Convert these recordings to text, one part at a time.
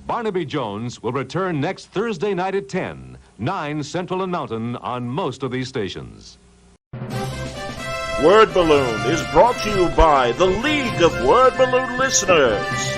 Barnaby Jones will return next Thursday night at 10, 9 Central and Mountain on most of these stations. Word Balloon is brought to you by the League of Word Balloon Listeners.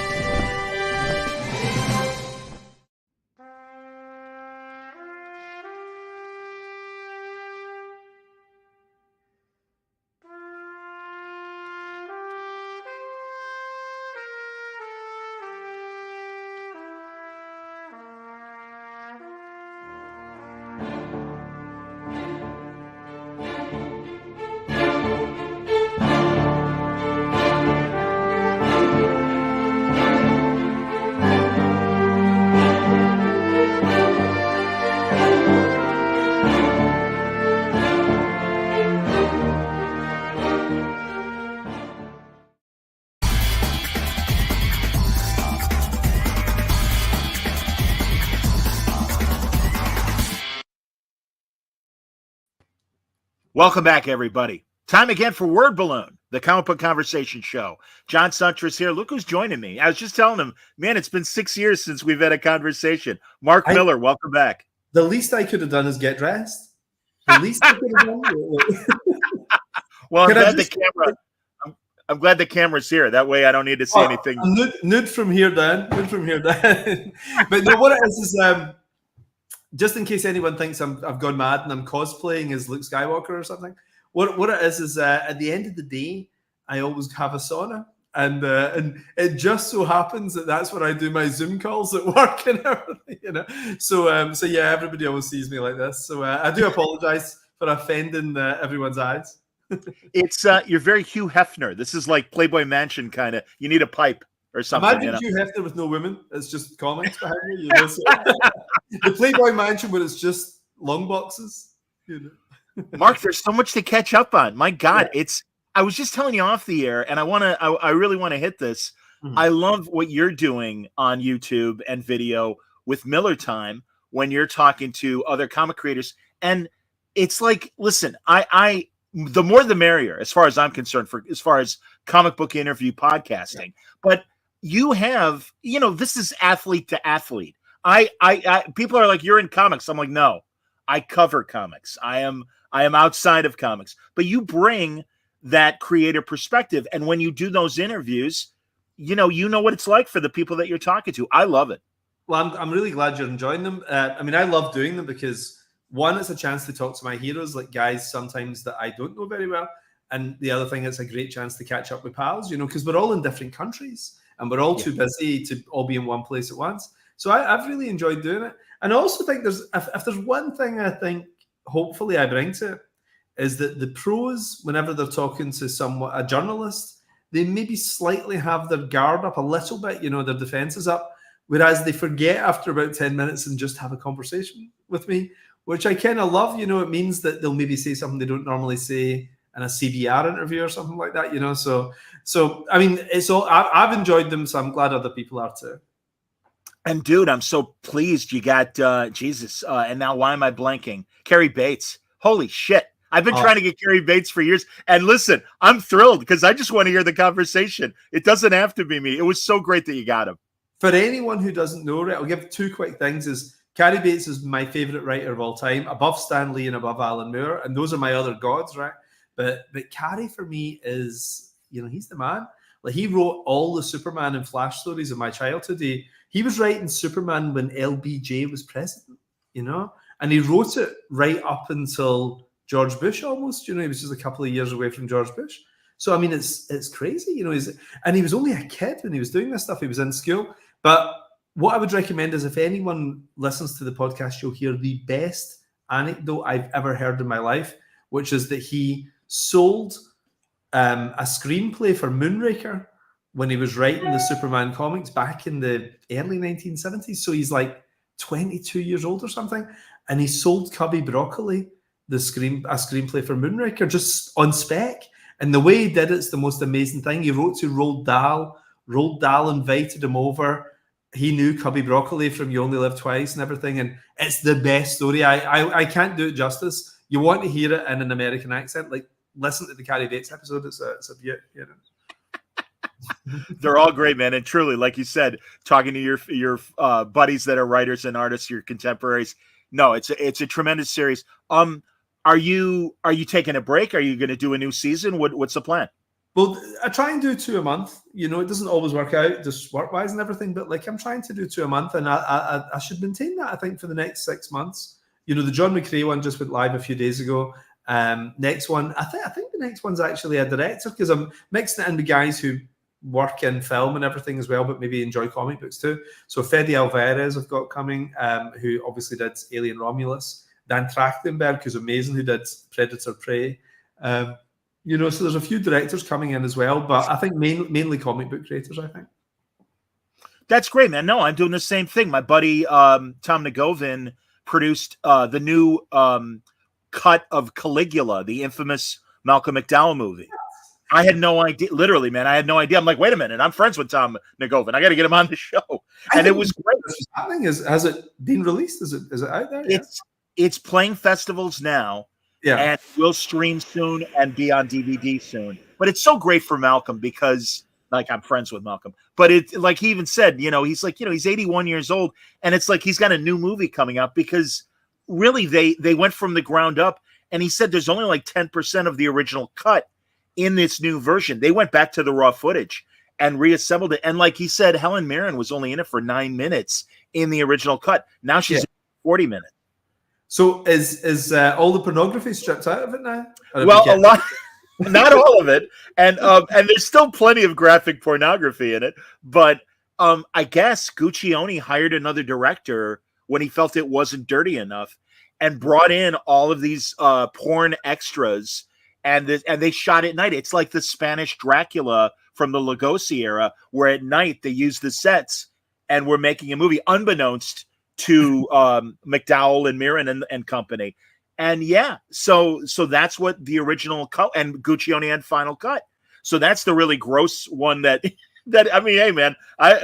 Welcome back, everybody. Time again for Word Balloon, the comic book conversation show. John Suntress here. Look who's joining me. I was just telling him, man, it's been 6 years since we've had a conversation. Mark Millar, welcome back. The least I could have done is get dressed. The least I could have done. Well, I'm glad the camera's here. That way I don't need to see anything. Nude from here down. Nude from here down. But no, what it is just in case anyone thinks I've gone mad and I'm cosplaying as Luke Skywalker or something, what it is at the end of the day, I always have a sauna, and it just so happens that that's where I do my Zoom calls at work and everything, you know. So yeah, everybody always sees me like this. So I do apologize for offending everyone's eyes. It's you're very Hugh Hefner. This is like Playboy Mansion kind of. You need a pipe or something. Imagine Hugh Hefner with no women. It's just comics behind me. You know, so the Playboy Mansion, where it's just long boxes. You know. Mark, there's so much to catch up on. My God, I was just telling you off the air, and I really want to hit this. Mm-hmm. I love what you're doing on YouTube and video with Millar Time when you're talking to other comic creators, and it's like, listen, I the more the merrier, as far as I'm concerned, as far as comic book interview podcasting. Yeah. But you have, you know, this is athlete to athlete. I people are like, you're in comics. I'm like, no, I cover comics. I am outside of comics. But you bring that creative perspective, and when you do those interviews, you know what it's like for the people that you're talking to. I love it. Well, I'm really glad you're enjoying them. I mean, I love doing them because, one, it's a chance to talk to my heroes, like guys sometimes that I don't know very well. And the other thing, it's a great chance to catch up with pals, you know, because we're all in different countries and we're all too busy to all be in one place at once. So I've really enjoyed doing it. And I also think if there's one thing I think hopefully I bring to it, is that the pros, whenever they're talking to a journalist, they maybe slightly have their guard up a little bit, you know, their defenses up, whereas they forget after about 10 minutes and just have a conversation with me, which I kind of love. You know, it means that they'll maybe say something they don't normally say in a CBR interview or something like that, you know. So I mean, it's all I've enjoyed them, so I'm glad other people are too. And dude, I'm so pleased you got Jesus. And now why am I blanking? Carrie Bates. Holy shit. I've been trying to get Carrie Bates for years. And listen, I'm thrilled because I just want to hear the conversation. It doesn't have to be me. It was so great that you got him. For anyone who doesn't know, right, I'll give two quick things. Carrie Bates is my favorite writer of all time, above Stan Lee and above Alan Moore. And those are my other gods, right? But Carrie for me is, you know, he's the man. Like, he wrote all the Superman and Flash stories of my childhood. He was writing Superman when LBJ was president, you know, and he wrote it right up until George Bush almost, you know. He was just a couple of years away from George Bush. So, I mean, it's crazy, you know. He was only a kid when he was doing this stuff. He was in school. But what I would recommend is, if anyone listens to the podcast, you'll hear the best anecdote I've ever heard in my life, which is that he sold a screenplay for Moonraker when he was writing the Superman comics back in the early 1970s. So he's like 22 years old or something. And he sold Cubby Broccoli a screenplay for Moonraker just on spec. And the way he did it's the most amazing thing. He wrote to Roald Dahl. Roald Dahl invited him over. He knew Cubby Broccoli from You Only Live Twice and everything. And it's the best story. I can't do it justice. You want to hear it in an American accent, like listen to the Carrie Bates episode. It's a beaut, you know. They're all great, man. And truly, like you said, talking to your buddies that are writers and artists, your contemporaries. No, it's a tremendous series. Are you taking a break? Are you going to do a new season? What's the plan? Well, I try and do 2 a month. You know, it doesn't always work out, just work-wise and everything. But like, I'm trying to do 2 a month, and I should maintain that. I think for the next 6 months. You know, the John McCrae one just went live a few days ago. Next one, I think the next one's actually a director, because I'm mixing it in with guys who work in film and everything as well, but maybe enjoy comic books too. So Fede Alvarez I've got coming, who obviously did Alien Romulus. Dan Trachtenberg, who's amazing, who did Predator Prey. You know, so there's a few directors coming in as well, but I think mainly comic book creators, I think. That's great, man. No, I'm doing the same thing. My buddy Tom Nagovin produced the new cut of Caligula, the infamous Malcolm McDowell movie. I had no idea. Literally, man, I had no idea. I'm like, wait a minute. I'm friends with Tom Nagovin. I got to get him on the show. And it was great. What's happening has it been released? Is it out there? It's playing festivals now. Yeah, and will stream soon and be on DVD soon. But it's so great for Malcolm because, like, I'm friends with Malcolm. But it, like he even said, you know, he's like, you know, he's 81 years old, and it's like he's got a new movie coming out because really they went from the ground up, and he said there's only like 10% of the original cut in this new version. They went back to the raw footage and reassembled it, and like he said, Helen Mirren was only in it for 9 minutes in the original cut. Now she's in 40 minutes. So is all the pornography stripped out of it now? Well, a lot, not all of it, and there's still plenty of graphic pornography in it. But I guess Guccione hired another director when he felt it wasn't dirty enough, and brought in all of these porn extras, and they shot at night. It's like the Spanish Dracula from the Lugosi era, where at night they used the sets and were making a movie unbeknownst to McDowell and Mirren and company. And yeah, so that's what the original cut, and Guccione had final cut. So that's the really gross one that I mean, hey man,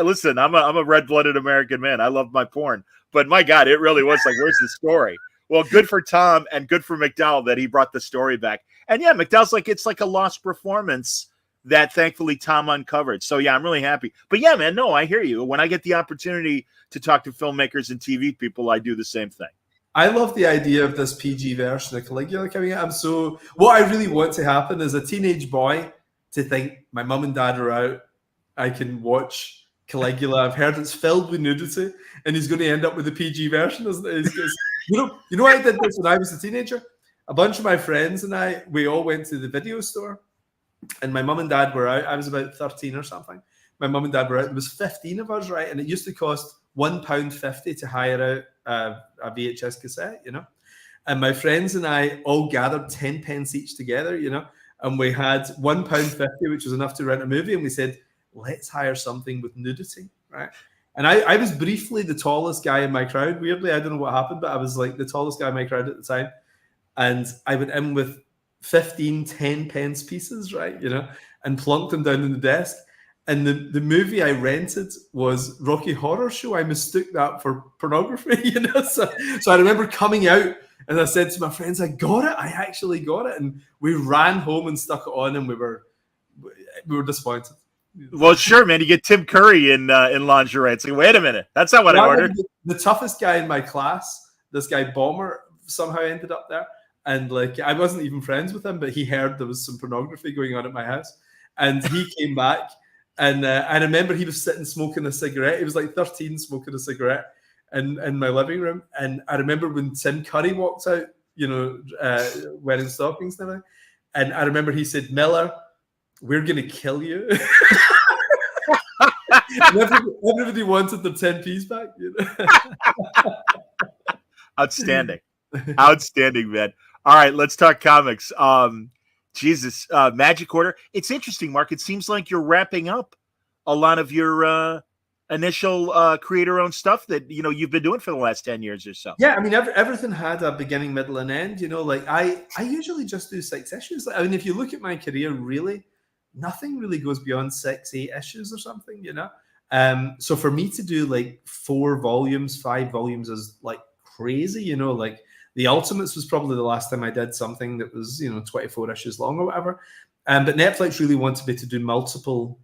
listen, I'm a red-blooded American man. I love my porn. But my God, it really was like, where's the story? Well, good for Tom and good for McDowell that he brought the story back. And yeah, McDowell's like, it's like a lost performance that thankfully Tom uncovered. So yeah, I'm really happy. But yeah, man, no, I hear you. When I get the opportunity to talk to filmmakers and TV people, I do the same thing. I love the idea of this PG version of Caligula coming out. What I really want to happen is a teenage boy to think my mum and dad are out. I can watch Caligula. I've heard it's filled with nudity, and he's going to end up with the PG version, isn't it? You know, I did this when I was a teenager. A bunch of my friends and we all went to the video store. And my mum and dad were out. I was about 13 or something. My mum and dad were out. There was 15 of us, right? And it used to cost £1.50 to hire out a VHS cassette, you know. And my friends and I all gathered 10 pence each together, you know. And we had £1.50, which was enough to rent a movie. And we said, let's hire something with nudity, right? And I was briefly the tallest guy in my crowd. Weirdly, I don't know what happened, but I was like the tallest guy in my crowd at the time. And I went in with 15 10 pence pieces, right, you know, and plunked them down on the desk. And the movie I rented was Rocky Horror Show. I mistook that for pornography, you know. So I remember coming out and I said to my friends, I got it. I actually got it. And we ran home and stuck it on, and we were disappointed. Well, sure, man. You get Tim Curry in lingerie. It's like, wait a minute, that's not what I ordered. The toughest guy in my class, this guy Bomber, somehow ended up there. And like, I wasn't even friends with him, but he heard there was some pornography going on at my house, and he came back. And I remember he was sitting smoking a cigarette. He was like 13, smoking a cigarette in my living room. And I remember when Tim Curry walked out, you know, wearing stockings and everything. And I remember he said, Millar, we're going to kill you. Everybody wanted their 10p's back. You know? Outstanding. Outstanding, man. All right, let's talk comics. Jesus, Magic Order. It's interesting, Mark. It seems like you're wrapping up a lot of your initial creator-owned stuff that, you know, you've been doing for the last 10 years or so. Yeah, I mean, everything had a beginning, middle, and end. You know, like I usually just do 6 issues. I mean, if you look at my career, really, nothing really goes beyond 6, 8 issues or something, you know? So for me to do like 4 volumes, 5 volumes is like crazy, you know, like The Ultimates was probably the last time I did something that was, you know, 24 issues long or whatever. But Netflix really wanted me to do multiple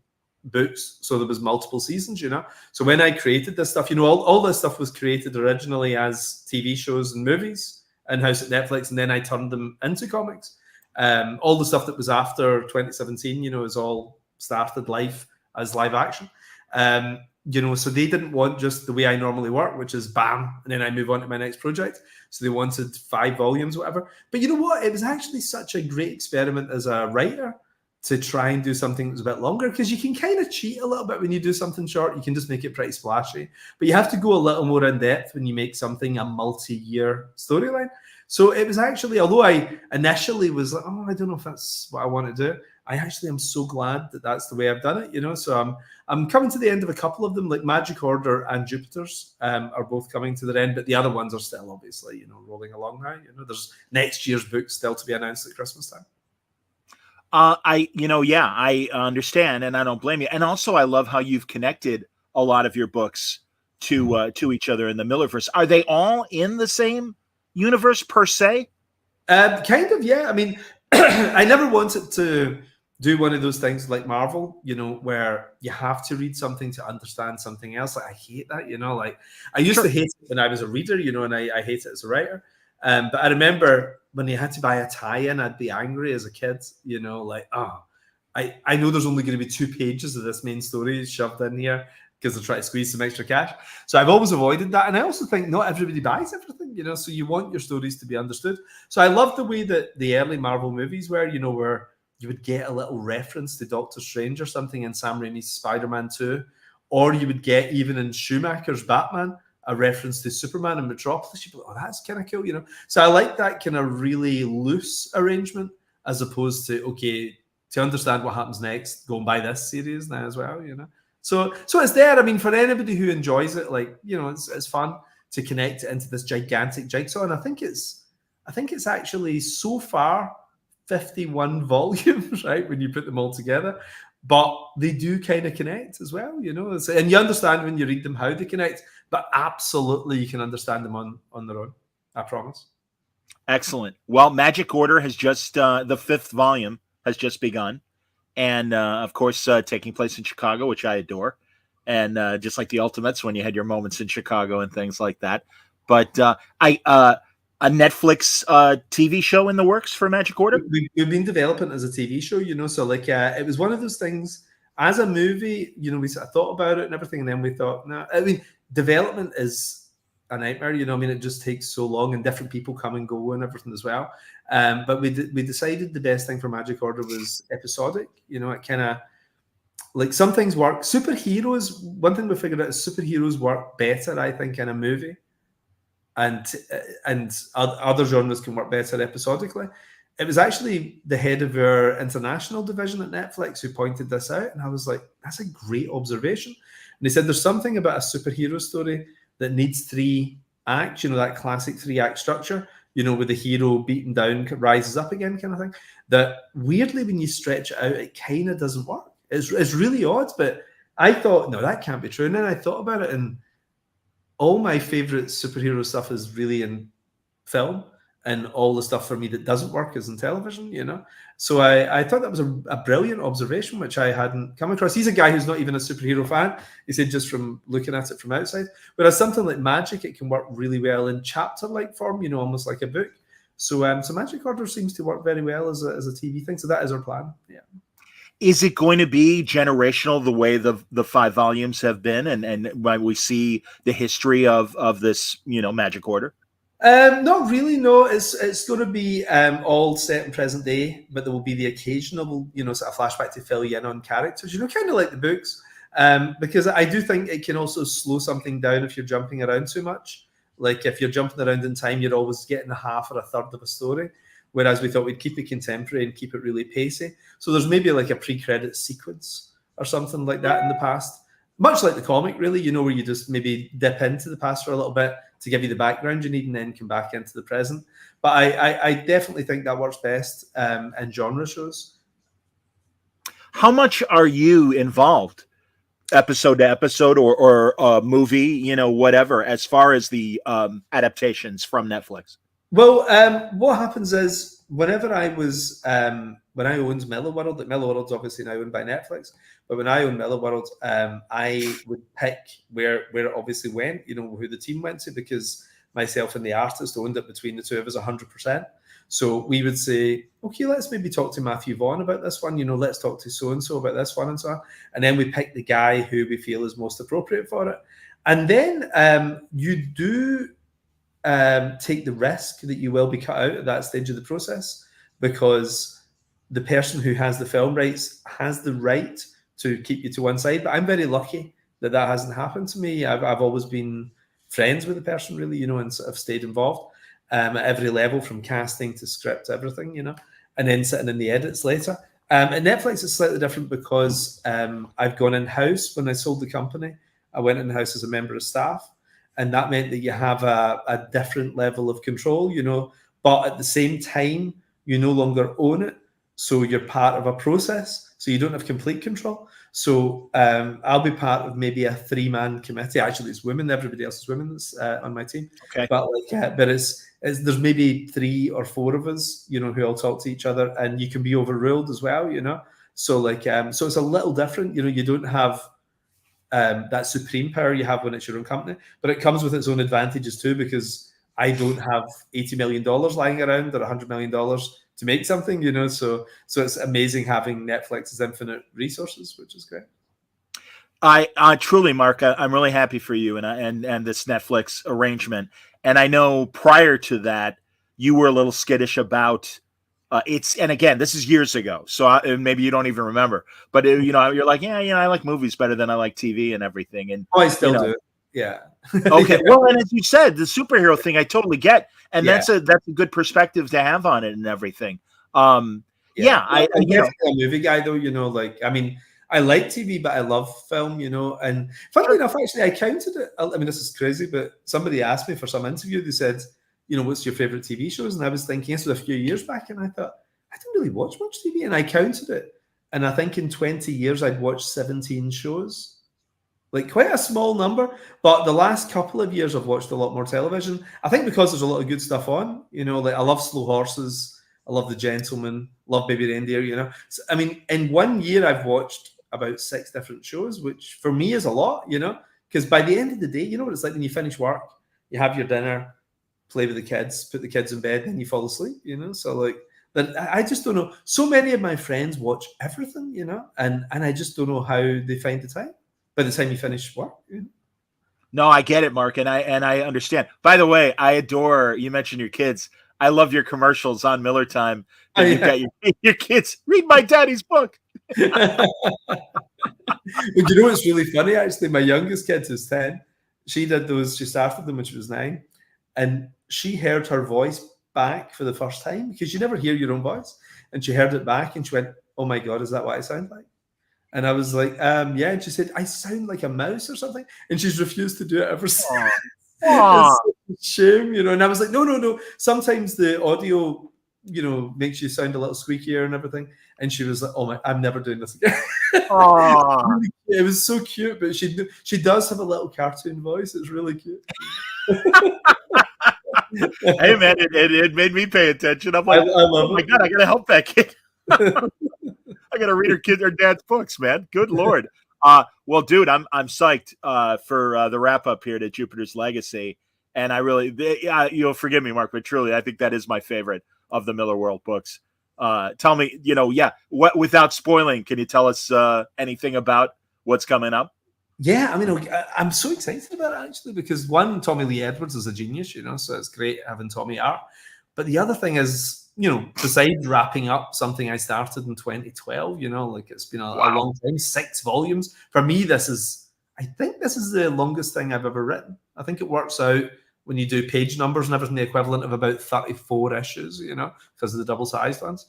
books, so there was multiple seasons, you know. So when I created this stuff, you know, all this stuff was created originally as TV shows and movies in-house at Netflix, and then I turned them into comics. All the stuff that was after 2017, you know, is all started live as live action. You know, so they didn't want just the way I normally work, which is bam, and then I move on to my next project. So they wanted 5 volumes, whatever. But you know what? It was actually such a great experiment as a writer to try and do something that was a bit longer, because you can kind of cheat a little bit when you do something short. You can just make it pretty splashy, but you have to go a little more in depth when you make something a multi-year storyline. So it was actually, although I initially was like, oh, I don't know if that's what I want to do, I actually am so glad that that's the way I've done it, you know. So I'm coming to the end of a couple of them, like Magic Order and Jupiter's are both coming to their end, but the other ones are still obviously, you know, rolling along now. You know, there's next year's books still to be announced at Christmas time. I understand, and I don't blame you. And also, I love how you've connected a lot of your books to each other in the Millarverse. Are they all in the same universe per se? Kind of, yeah. I mean, I never wanted to do one of those things like Marvel, you know, where you have to read something to understand something else. Like, I hate that, you know. Like, I used to hate it when I was a reader, you know, and I hate it as a writer. But I remember when you had to buy a tie-in, I'd be angry as a kid, you know, like, I know there's only going to be 2 pages of this main story shoved in here because they're trying to squeeze some extra cash. So I've always avoided that. And I also think not everybody buys everything, you know, so you want your stories to be understood. So I love the way that the early Marvel movies were, you know, where you would get a little reference to Doctor Strange or something in Sam Raimi's Spider-Man 2, or you would get, even in Schumacher's Batman, a reference to Superman and Metropolis. You'd be like, oh, that's kind of cool, you know. So I like that kind of really loose arrangement, as opposed to, okay, to understand what happens next, go and buy this series now as well, you know. So it's there. I mean, for anybody who enjoys it, like, you know, it's fun to connect it into this gigantic jigsaw. And I think it's actually so far 51 volumes, right, when you put them all together. But they do kind of connect as well, you know. And you understand when you read them how they connect, but absolutely you can understand them on their own. I promise. Excellent. Well, Magic Order has just, the 5th volume has just begun. And, of course, taking place in Chicago, which I adore. And just like the Ultimates, when you had your moments in Chicago and things like that. But a Netflix TV show in the works for Magic Order? We've been developing it as a TV show, you know. So, like, it was one of those things, as a movie, you know, we sort of thought about it and everything. And then we thought, no, I mean, development is a nightmare, you know. I mean, it just takes so long, and different people come and go and everything as well. But we decided the best thing for Magic Order was episodic. You know, it kind of, like, some things work. Superheroes, one thing we figured out is superheroes work better, I think, in a movie, and other genres can work better episodically. It was actually the head of our international division at Netflix who pointed this out, and I was like, that's a great observation. And he said there's something about a superhero story that needs 3 acts, you know, that classic 3-act structure, you know, with the hero beaten down, rises up again kind of thing, that weirdly, when you stretch it out, it kind of doesn't work. It's really odd, but I thought, no, that can't be true. And then I thought about it, and all my favorite superhero stuff is really in film, and all the stuff for me that doesn't work is in television, you know. So I thought that was a brilliant observation, which I hadn't come across. He's a guy who's not even a superhero fan. He said just from looking at it from outside. Whereas something like Magic, it can work really well in chapter-like form, you know, almost like a book. So Magic Order seems to work very well as a TV thing. So that is our plan. Yeah. Is it going to be generational the way the 5 volumes have been, and when we see the history of this, you know, Magic Order? Not really, no. It's going to be all set in present day, but there will be the occasional, you know, sort of flashback to fill you in on characters, you know, kind of like the books. Because I do think it can also slow something down if you're jumping around too much. Like, if you're jumping around in time, you're always getting a half or a third of a story. Whereas we thought we'd keep it contemporary and keep it really pacey. So there's maybe like a pre-credit sequence or something like that in the past. Much like the comic, really, you know, where you just maybe dip into the past for a little bit to give you the background you need and then come back into the present. But I definitely think that works best in genre shows. How much are you involved, episode to episode or movie, you know, whatever, as far as the adaptations from Netflix? Well, what happens is whenever I was when I owned Millar World, like Millar World's obviously now owned by Netflix, but when I owned Millar World, I would pick where it obviously went, who the team went to, because myself and the artist owned it between the two of us 100%. So we would say, okay, let's maybe talk to Matthew Vaughn about this one, let's talk to so-and-so about this one and so on. And then we pick the guy who we feel is most appropriate for it. And then you do take the risk that you will be cut out at that stage of the process, because the person who has the film rights has the right to keep you to one side. But I'm very lucky that hasn't happened to me. I've always been friends with the person, really, and sort of stayed involved at every level, from casting to script, everything, and then sitting in the edits later. At Netflix, it's slightly different because I've gone in-house. When I sold the company, I went in-house as a member of staff, and that meant that you have a different level of control, but at the same time, you no longer own it. So you're part of a process, so you don't have complete control. So I'll be part of maybe a 3-man committee. Actually, it's women. Everybody else is women that's on my team. Okay. But it's there's maybe 3 or 4 of us, who all talk to each other, and you can be overruled as well, So so it's a little different. You don't have that supreme power you have when it's your own company, but it comes with its own advantages too, because I don't have $80 million lying around or $100 million to make something, so it's amazing having Netflix's infinite resources, which is great. I truly, Mark, I'm really happy for you and this Netflix arrangement. And I know prior to that, you were a little skittish about and again, this is years ago, so maybe you don't even remember, but you're like, I like movies better than I like TV and everything. And I still do. Yeah. Okay. Yeah. Well, and as you said, the superhero thing, I totally get, and that's a good perspective to have on it and everything. I'm definitely a movie guy, though. I like TV, but I love film. And funnily enough, actually, I counted it. I mean, this is crazy, but somebody asked me for some interview. They said, what's your favorite TV shows? And I was thinking, this was a few years back, and I thought, I didn't really watch much TV, and I counted it, and I think in 20 years I'd watched 17 shows. Like, quite a small number, but the last couple of years I've watched a lot more television. I think because there's a lot of good stuff on, like I love Slow Horses, I love The Gentleman, love Baby Reindeer, So, I mean, in 1 year I've watched about 6 different shows, which for me is a lot, because by the end of the day, you know what it's like when you finish work, you have your dinner, play with the kids, put the kids in bed, and you fall asleep, So like, but I just don't know. So many of my friends watch everything, and I just don't know how they find the time by the time you finish work. No, I get it, Mark, and I understand. By the way, I adore, you mentioned your kids. I love your commercials on Miller Time. You've got your kids read my daddy's book. Well, what's really funny, actually? My youngest kid, who's 10, she started them when she was 9, and she heard her voice back for the first time, because you never hear your own voice, and she heard it back and she went, "Oh my God, is that what I sound like?" And I was like, yeah. And she said, "I sound like a mouse or something." And she's refused to do it ever since. It's such a shame, And I was like, no. Sometimes the audio, makes you sound a little squeakier and everything. And she was like, "Oh my, I'm never doing this again." It was so cute, but she does have a little cartoon voice. It's really cute. Hey man, it made me pay attention. I'm like, oh my God, I gotta help that kid. I gotta read her dad's books, man. Good Lord. Well, dude, I'm psyched for the wrap up here to Jupiter's Legacy, and I really, you'll forgive me, Mark, but truly, I think that is my favorite of the Millar World books. Tell me, what without spoiling, can you tell us anything about what's coming up? Yeah, I mean, I'm so excited about it, actually, because one, Tommy Lee Edwards is a genius, so it's great having Tommy art. But the other thing is, besides wrapping up something I started in 2012, like it's been a long time, 6 volumes. For me, I think this is the longest thing I've ever written. I think it works out when you do page numbers and everything, the equivalent of about 34 issues, because of the double-sized ones.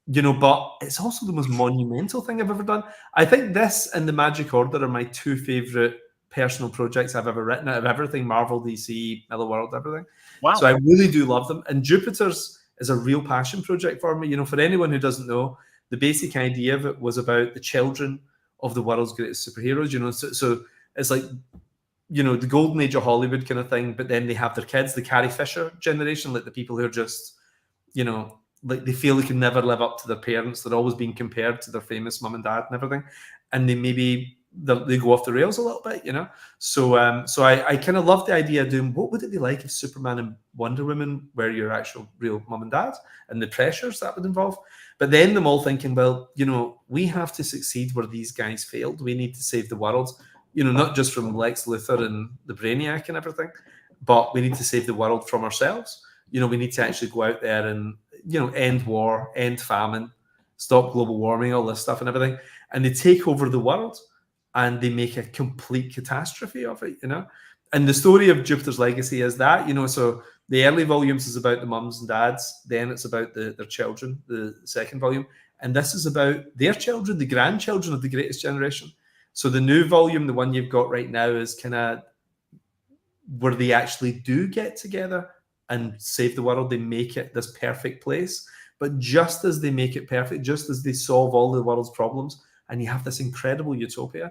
But it's also the most monumental thing I've ever done. I think this and the Magic Order are my 2 favorite personal projects I've ever written out of everything, Marvel, DC, Millar World, everything. Wow. So I really do love them. And Jupiter's is a real passion project for me. For anyone who doesn't know, the basic idea of it was about the children of the world's greatest superheroes, so it's like, the golden age of Hollywood kind of thing, but then they have their kids, the Carrie Fisher generation, like the people who are just like they feel they can never live up to their parents. They're always being compared to their famous mum and dad and everything, and they go off the rails a little bit, So I kind of love the idea of doing what would it be like if Superman and Wonder Woman were your actual real mum and dad, and the pressures that would involve. But then them all thinking, well, we have to succeed where these guys failed. We need to save the world, not just from Lex Luthor and the Brainiac and everything, but we need to save the world from ourselves. We need to actually go out there and, end war, end famine, stop global warming, all this stuff and everything. And they take over the world and they make a complete catastrophe of it, And the story of Jupiter's Legacy is that, so the early volumes is about the mums and dads, then it's about their children, the second volume. And this is about their children, the grandchildren of the greatest generation. So the new volume, the one you've got right now, is kind of where they actually do get together and save the world. They make it this perfect place. But just as they make it perfect, just as they solve all the world's problems, and you have this incredible utopia,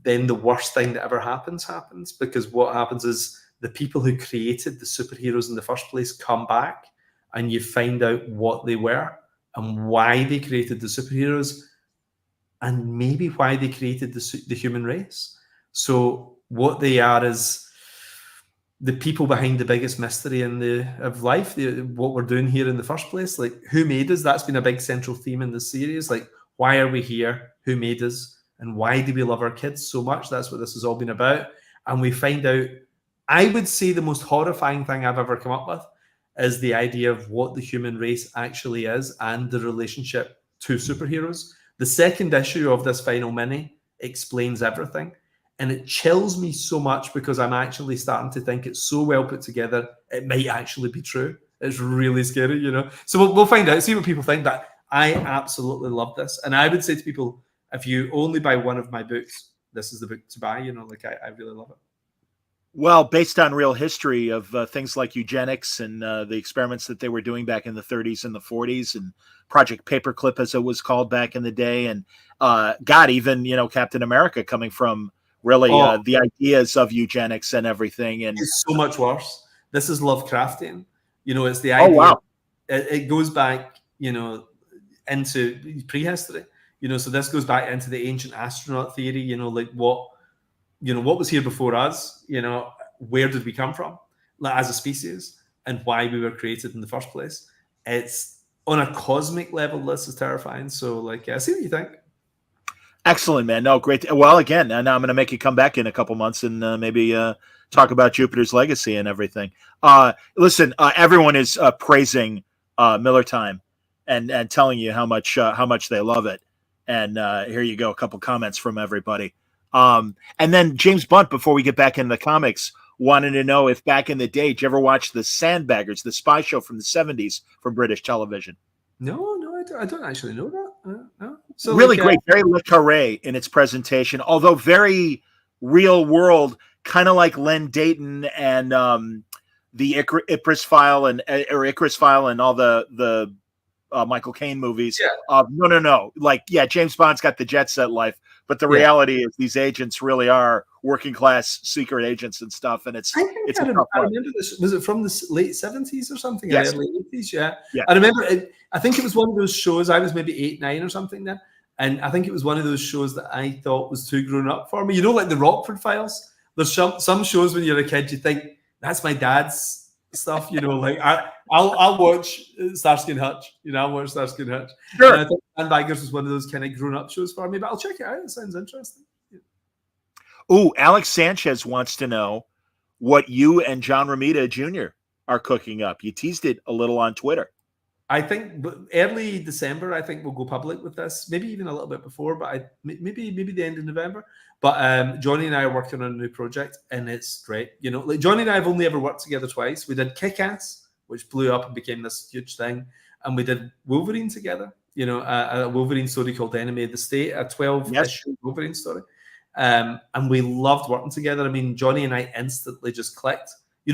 then the worst thing that ever happens, because what happens is the people who created the superheroes in the first place come back, and you find out what they were and why they created the superheroes, and maybe why they created the human race. So what they are is the people behind the biggest mystery of life, what we're doing here in the first place. Like, who made us? That's been a big central theme in the series. Like, why are we here? Who made us? And why do we love our kids so much? That's what this has all been about. And we find out, I would say the most horrifying thing I've ever come up with is the idea of what the human race actually is and the relationship to superheroes. The second issue of this final mini explains everything. And it chills me so much because I'm actually starting to think it's so well put together, it might actually be true. It's really scary, So we'll find out, see what people think. But I absolutely love this. And I would say to people, if you only buy one of my books, this is the book to buy, I really love it. Well, based on real history of things like eugenics and the experiments that they were doing back in the 30s and the 40s, and Project Paperclip, as it was called back in the day. And even, Captain America coming from really the ideas of eugenics and everything. And it's so much worse. This is Lovecraftian. It's the idea. Oh, wow. It goes back, into prehistory. So this goes back into the ancient astronaut theory, like what was here before us, where did we come from, like, as a species, and why we were created in the first place. It's on a cosmic level, this is terrifying. So, see what you think. Excellent, man. No, great. Well, again, and I'm going to make you come back in a couple months and maybe talk about Jupiter's Legacy and everything. Listen, everyone is praising Millar Time and telling you how much they love it. And here you go, a couple comments from everybody. And then James Bunt, before we get back into the comics, wanted to know if back in the day, did you ever watch The Sandbaggers, the spy show from the 70s from British television? No, I don't actually know that. No. So really great, very Le Carré in its presentation, although very real world, kind of like Len Dayton and the Icarus File and all the Michael Caine movies. Yeah. No. James Bond's got the jet set life, but the reality is these agents really are working class secret agents and stuff. And I remember this. Was it from the late 70s or something? Yes. Early 80s? Yeah. I remember it. I think it was one of those shows. I was maybe 8, 9 or something then. And I think it was one of those shows that I thought was too grown up for me. Like the Rockford Files. There's some shows when you're a kid, you think that's my dad's stuff. I'll watch Starsky and Hutch. I'll watch Starsky and Hutch. Sure. And I think Sandbaggers was one of those kind of grown up shows for me, but I'll check it out. It sounds interesting. Yeah. Ooh, Alex Sanchez wants to know what you and John Romita Jr. are cooking up. You teased it a little on Twitter. I think early December, I think we'll go public with this. Maybe even a little bit before, but maybe the end of November. But Johnny and I are working on a new project, and it's great. Johnny and I have only ever worked together twice. We did Kick-Ass, which blew up and became this huge thing, and we did Wolverine together. A Wolverine story called Enemy of the State, a 12-issue Wolverine story. And we loved working together. I mean, Johnny and I instantly just clicked.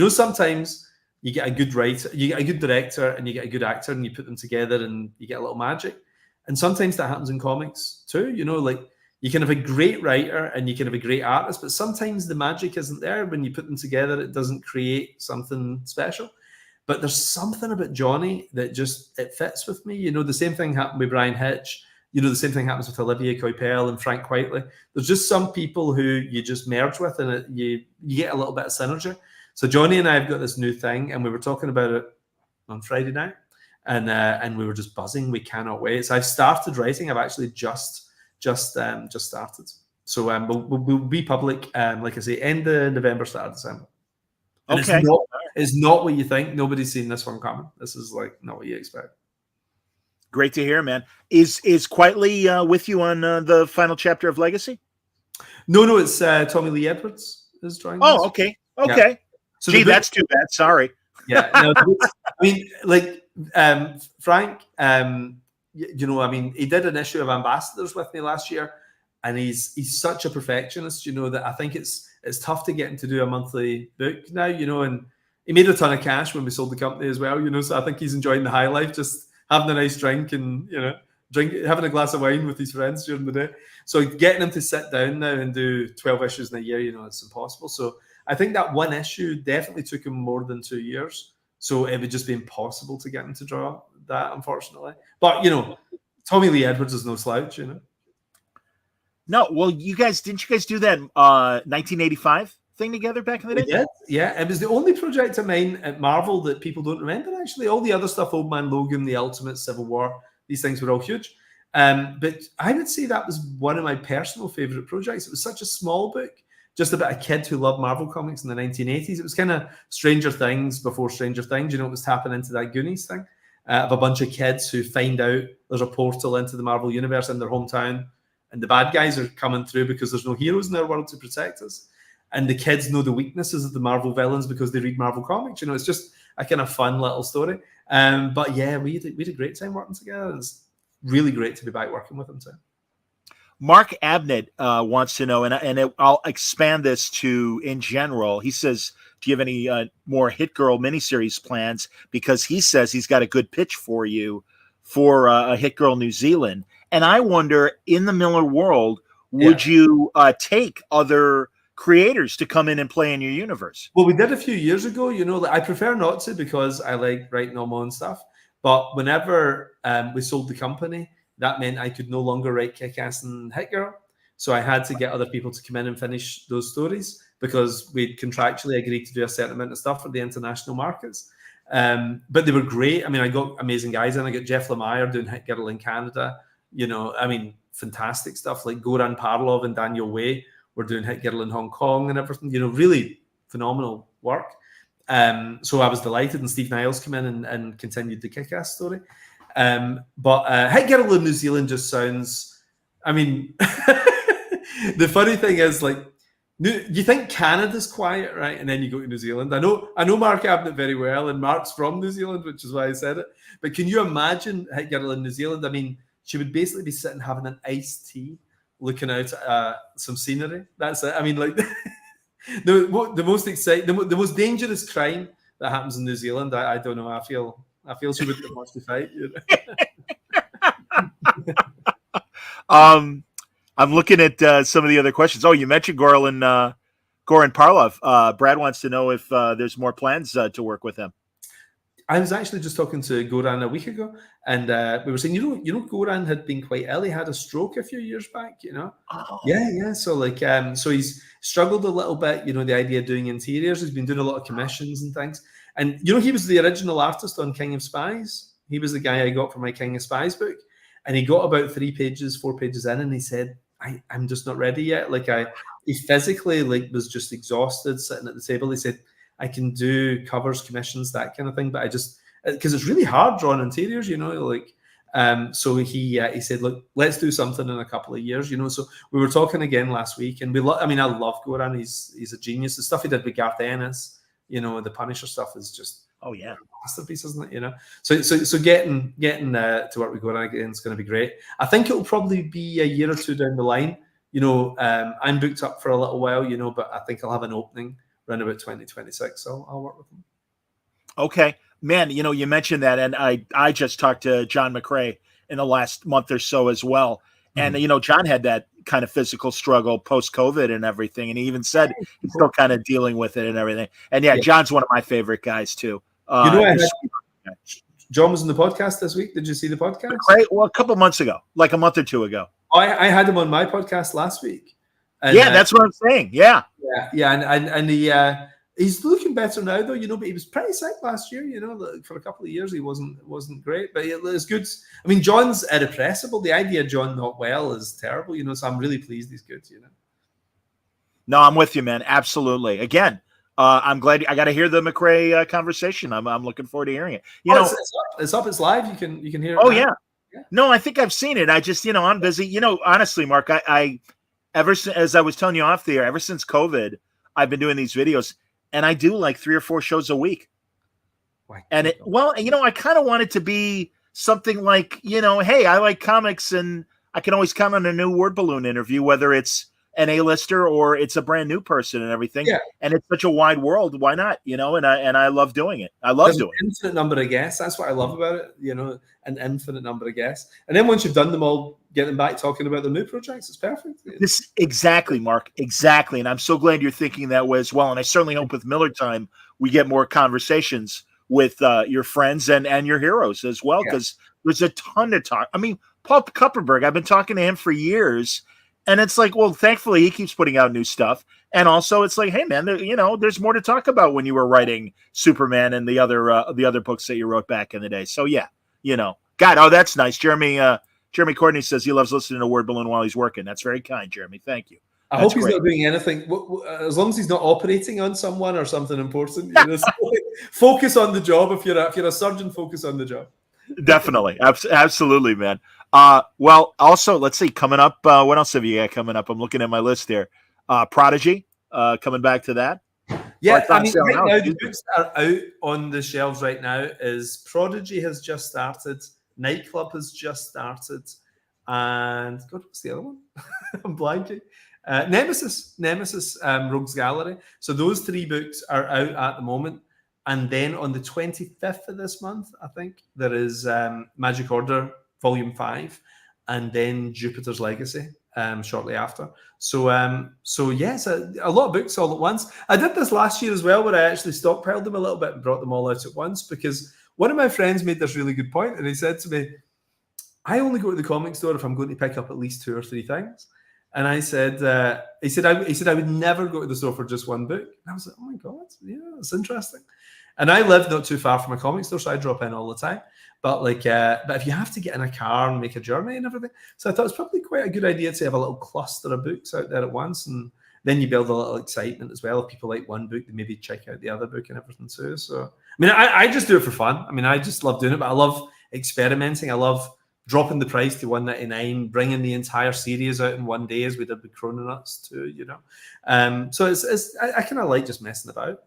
Sometimes you get a good writer, you get a good director, and you get a good actor, and you put them together and you get a little magic. And sometimes that happens in comics too. You can have a great writer and you can have a great artist, but sometimes the magic isn't there. When you put them together, it doesn't create something special. But there's something about Johnny that just, it fits with me. You know, the same thing happened with Brian Hitch. You know, the same thing happens with Olivier Coipel and Frank Whiteley. There's just some people who you just merge with, and you get a little bit of synergy. So Johnny and I have got this new thing, and we were talking about it on Friday night, and we were just buzzing. We cannot wait. So I've started writing. I've actually just started. So we'll be public, like I say, end of November, start of December. And Okay. It's not what you think. Nobody's seen this one coming. This is like not what you expect. Great to hear, man. Is Quietly with you on the final chapter of Legacy? No, it's Tommy Lee Edwards is drawing. Oh, this. okay. Yeah. So Gee, that's too bad. Sorry. Yeah. No, I mean, like Frank, you know, I mean, he did an issue of Ambassadors with me last year, and he's such a perfectionist, you know, that I think it's tough to get him to do a monthly book now, you know, and he made a ton of cash when we sold the company as well, you know, so I think he's enjoying the high life, just having a nice drink and, you know, having a glass of wine with his friends during the day. So getting him to sit down now and do 12 issues in a year, you know, it's impossible. So I think that one issue definitely took him more than 2 years. So it would just be impossible to get him to draw that, unfortunately. But, you know, Tommy Lee Edwards is no slouch, you know. No, well, didn't you guys do that 1985 thing together back in the day? We did, yeah. It was the only project of mine at Marvel that people don't remember, actually. All the other stuff, Old Man Logan, The Ultimate, Civil War, these things were all huge. But I would say that was one of my personal favorite projects. It was such a small book, just about a kid who loved Marvel comics in the 1980s. It was kind of Stranger Things before Stranger Things. You know, it was tapping into that Goonies thing of a bunch of kids who find out there's a portal into the Marvel universe in their hometown, and the bad guys are coming through because there's no heroes in their world to protect us. And the kids know the weaknesses of the Marvel villains because they read Marvel comics. You know, it's just a kind of fun little story. But yeah, we had a great time working together. It's really great to be back working with him too. Mark Abnett wants to know, I'll expand this to in general. He says, do you have any more Hit Girl miniseries plans? Because he says he's got a good pitch for you for a Hit Girl New Zealand. And I wonder, in the Millar world, would you take other creators to come in and play in your universe? Well, we did a few years ago, you know. I prefer not to because I like writing all my own stuff. But whenever we sold the company, that meant I could no longer write Kick-Ass and Hit Girl. So I had to get other people to come in and finish those stories because we'd contractually agreed to do a certain amount of stuff for the international markets. But they were great. I mean, I got amazing guys in. I got Jeff Lemire doing Hit Girl in Canada. You know, I mean, fantastic stuff like Goran Parlov and Daniel Way were doing Hit Girl in Hong Kong and everything. You know, really phenomenal work. So I was delighted, and Steve Niles came in and continued the Kick-Ass story. But Hit Girl in New Zealand just sounds, I mean, the funny thing is, like, you think Canada's quiet, right? And then you go to New Zealand. I know Mark Abnett very well, and Mark's from New Zealand, which is why I said it. But can you imagine Hit Girl in New Zealand? I mean, she would basically be sitting having an iced tea, looking out at some scenery. That's it. I mean, like, the most exciting, the most dangerous crime that happens in New Zealand. I don't know. I feel she wouldn't have much to fight. You know? I'm looking at some of the other questions. Oh, you mentioned Goran Parlov. Brad wants to know if there's more plans to work with him. I was actually just talking to Goran a week ago, and we were saying, you know, Goran had been quite ill. He had a stroke a few years back, you know. Oh. Yeah. So like, so he's struggled a little bit. You know, the idea of doing interiors. He's been doing a lot of commissions and things. And you know, he was the original artist on King of Spies. He was the guy I got for my King of Spies book, and he got about 4 pages in, and he said, I'm just not ready yet. Like he physically was just exhausted sitting at the table. He said, I can do covers, commissions, that kind of thing, but I just, because it's really hard drawing interiors, you know, like, so he said, look, let's do something in a couple of years, you know. So we were talking again last week, and I mean, I love Goran. He's a genius. The stuff he did with Garth Ennis, you know, the Punisher stuff is just, oh yeah, masterpiece, isn't it? You know, so getting to work with Goran again is going to be great. I think it'll probably be a year or two down the line. You know, I'm booked up for a little while, you know, but I think I'll have an opening around about 2026. So I'll work with him. Okay, man. You know, you mentioned that, and I just talked to John McCrae in the last month or so as well. And you know, John had that kind of physical struggle post-COVID and everything, and he even said he's still kind of dealing with it and everything. And yeah, John's one of my favorite guys too. You know, You're John was on the podcast this week. Did you see the podcast? Right. Well, a couple months ago, like a month or two ago. I had him on my podcast last week. And, yeah, that's what I'm saying. Yeah. And he's looking better now, though. You know, but he was pretty sick last year. You know, for a couple of years he wasn't great, but it was good. I mean, John's irrepressible. The idea of John not well is terrible. You know, so I'm really pleased he's good. You know. No, I'm with you, man. Absolutely. Again, I'm glad I got to hear the McRae conversation. I'm looking forward to hearing it. You know, it's up. It's live. You can hear it. Oh yeah. No, I think I've seen it. I just, I'm busy. You know, honestly, Mark, I ever since, as I was telling you off the air, ever since COVID, I've been doing these videos, and I do like 3 or 4 shows a week. And I kind of want it to be something like, hey, I like comics, and I can always count on a new word balloon interview, whether it's an A-lister or it's a brand new person and everything. Yeah. And it's such a wide world. Why not? And I love doing it. I love doing it. Infinite number of guests. That's what I love about it. An infinite number of guests. And then once you've done them all, get them back talking about the new projects. It's perfect. This exactly, Mark. Exactly. And I'm so glad you're thinking that way as well. And I certainly hope with Millar Time, we get more conversations with your friends and your heroes as well. Because there's a ton to talk. I mean, Paul Kupperberg, I've been talking to him for years. And it's like, well, thankfully he keeps putting out new stuff. And also it's like, hey man, there's more to talk about when you were writing Superman and the other books that you wrote back in the day. So yeah, God, oh, that's nice. Jeremy Courtney says he loves listening to Word Balloon while he's working. That's very kind, Jeremy. Thank you. I hope he's not doing anything, as long as he's not operating on someone or something important. Focus on the job. If you're a surgeon, focus on the job. Definitely. Absolutely, man. Well, also, let's see, coming up, what else have you got coming up? I'm looking at my list here. Prodigy, coming back to that. Yeah, I mean, right now, the books that are out on the shelves right now is Prodigy has just started, Nightclub has just started, and God, what's the other one? I'm blanking. Nemesis, Rogues Gallery. So those 3 books are out at the moment. And then on the 25th of this month, I think, there is Magic Order Volume 5, and then Jupiter's Legacy shortly after. So yes, a lot of books all at once. I did this last year as well, where I actually stockpiled them a little bit and brought them all out at once, because one of my friends made this really good point, and he said to me, I only go to the comic store if I'm going to pick up at least 2 or 3 things. And I said, he said I would never go to the store for just one book. And I was like, oh my God, yeah, that's interesting. And I live not too far from a comic store, so I drop in all the time. But but if you have to get in a car and make a journey and everything, so I thought it's probably quite a good idea to have a little cluster of books out there at once, and then you build a little excitement as well. If people like one book, they maybe check out the other book and everything too. So I mean, I just do it for fun. I mean, I just love doing it, but I love experimenting. I love dropping the price to $1.99, bringing the entire series out in one day, as we did with Chrononauts too. So it's I kind of like just messing about.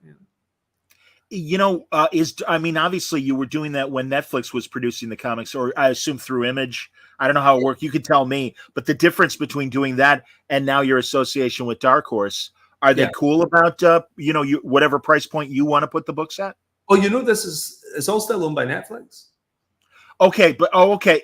Obviously you were doing that when Netflix was producing the comics, or I assume through Image. I don't know how it worked. You could tell me, but the difference between doing that and now your association with Dark Horse, are they cool about, whatever price point you want to put the books at? Oh, it's all still owned by Netflix. Okay.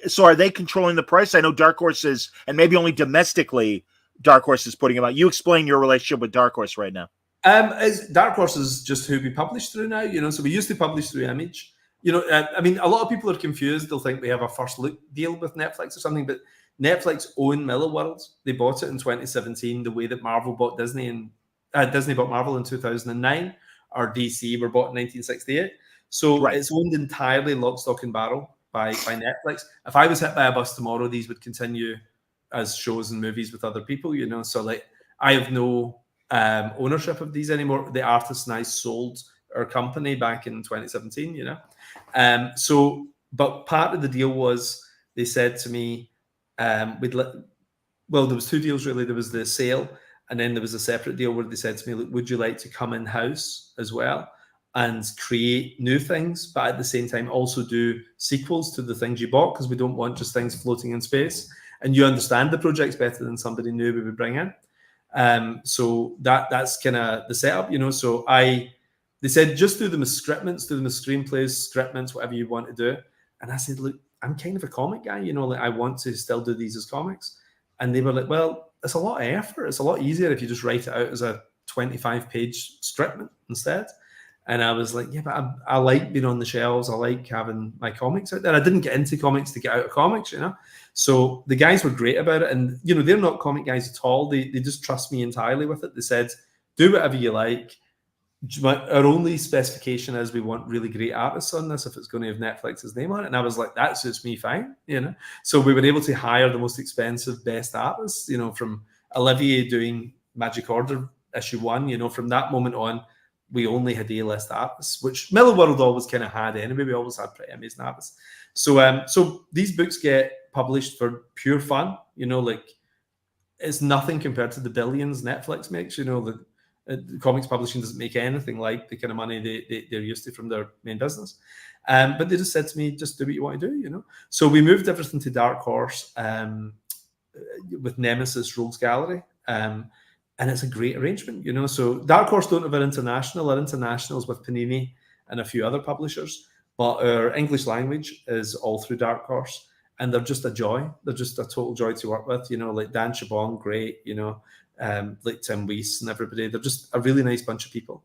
So are they controlling the price? I know Dark Horse is, and maybe only domestically Dark Horse is putting them out. You explain your relationship with Dark Horse right now. Dark Horse is just who we publish through now, so we used to publish through Image. I mean, a lot of people are confused. They'll think we have a first look deal with Netflix or something, but Netflix own Millar Worlds. They bought it in 2017, the way that Marvel bought Disney, and Disney bought Marvel in 2009, or DC were bought in 1968. So It's owned entirely lock, stock, and barrel by Netflix. If I was hit by a bus tomorrow, these would continue as shows and movies with other people, So I have no ownership of these anymore. The artists and I sold our company back in 2017, but part of the deal was they said to me, there was 2 deals really. There was the sale, and then there was a separate deal where they said to me, look, would you like to come in-house as well and create new things, but at the same time also do sequels to the things you bought, because we don't want just things floating in space, and you understand the projects better than somebody new we would bring in. So that's kind of the setup, So they said just do them as scriptments, do them as screenplays, scriptments, whatever you want to do. And I said, look, I'm kind of a comic guy, I want to still do these as comics. And they were like, well, it's a lot of effort. It's a lot easier if you just write it out as a 25-page scriptment instead. And I was like, yeah, but I like being on the shelves. I like having my comics out there. I didn't get into comics to get out of comics, you know. So the guys were great about it. And, you know, they're not comic guys at all. They just trust me entirely with it. They said, do whatever you like. Our only specification is we want really great artists on this if it's going to have Netflix's name on it. And I was like, that suits me fine, you know. So we were able to hire the most expensive, best artists, you know, from Olivier doing Magic Order issue 1, you know. From that moment on, we only had A-list artists, which Millar World always kind of had anyway. We always had pretty amazing artists. So so these books get published for pure fun, you know, like it's nothing compared to the billions Netflix makes, you know. The comics publishing doesn't make anything like the kind of money they're used to from their main business. But they just said to me, just do what you want to do, you know. So we moved everything to Dark Horse with Nemesis Rogues Gallery. And it's a great arrangement, you know. So Dark Horse don't have an international. Our internationals with Panini and a few other publishers, but our English language is all through Dark Horse, and they're just a joy. They're just a total joy to work with, you know. Like Dan Chabon, great, you know, like Tim Weiss and everybody. They're just a really nice bunch of people,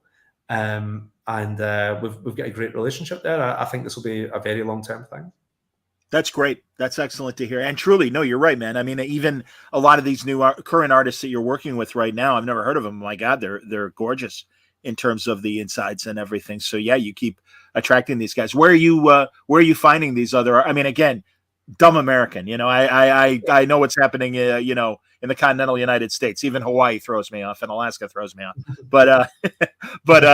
and we've got a great relationship there. I think this will be a very long-term thing. That's great. That's excellent to hear. And truly, no, you're right, man. I mean, even a lot of these new current artists that you're working with right now, I've never heard of them. My God, they're gorgeous in terms of the insides and everything. So yeah, you keep attracting these guys. Where are you finding these other? I mean, again, dumb American. You know, I know what's happening. You know, in the continental United States. Even Hawaii throws me off, and Alaska throws me off. But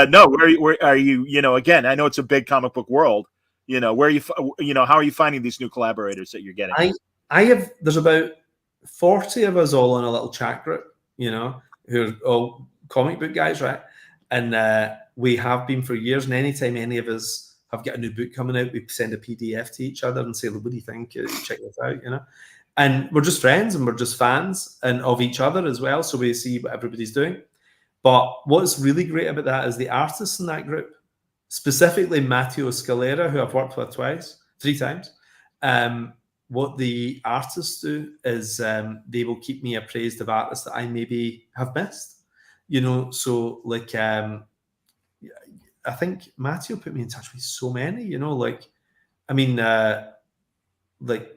no, where are you? You know, again, I know it's a big comic book world. You know, how are you finding these new collaborators that you're getting? There's about 40 of us all in a little chat group, you know, who are all comic book guys, right? And we have been for years. And anytime any of us have got a new book coming out, we send a PDF to each other and say, what do you think? Check this out, you know? And we're just friends and we're just fans and of each other as well. So we see what everybody's doing. But what's really great about that is the artists in that group, specifically Matteo Scalera, who I've worked with 3 times. What the artists do is they will keep me appraised of artists that I maybe have missed. You know, so like I think Matteo put me in touch with so many, you know, like, I mean, like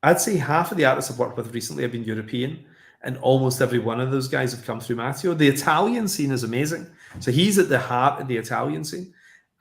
I'd say half of the artists I've worked with recently have been European, and almost every one of those guys have come through Matteo. The Italian scene is amazing. So he's at the heart of the Italian scene.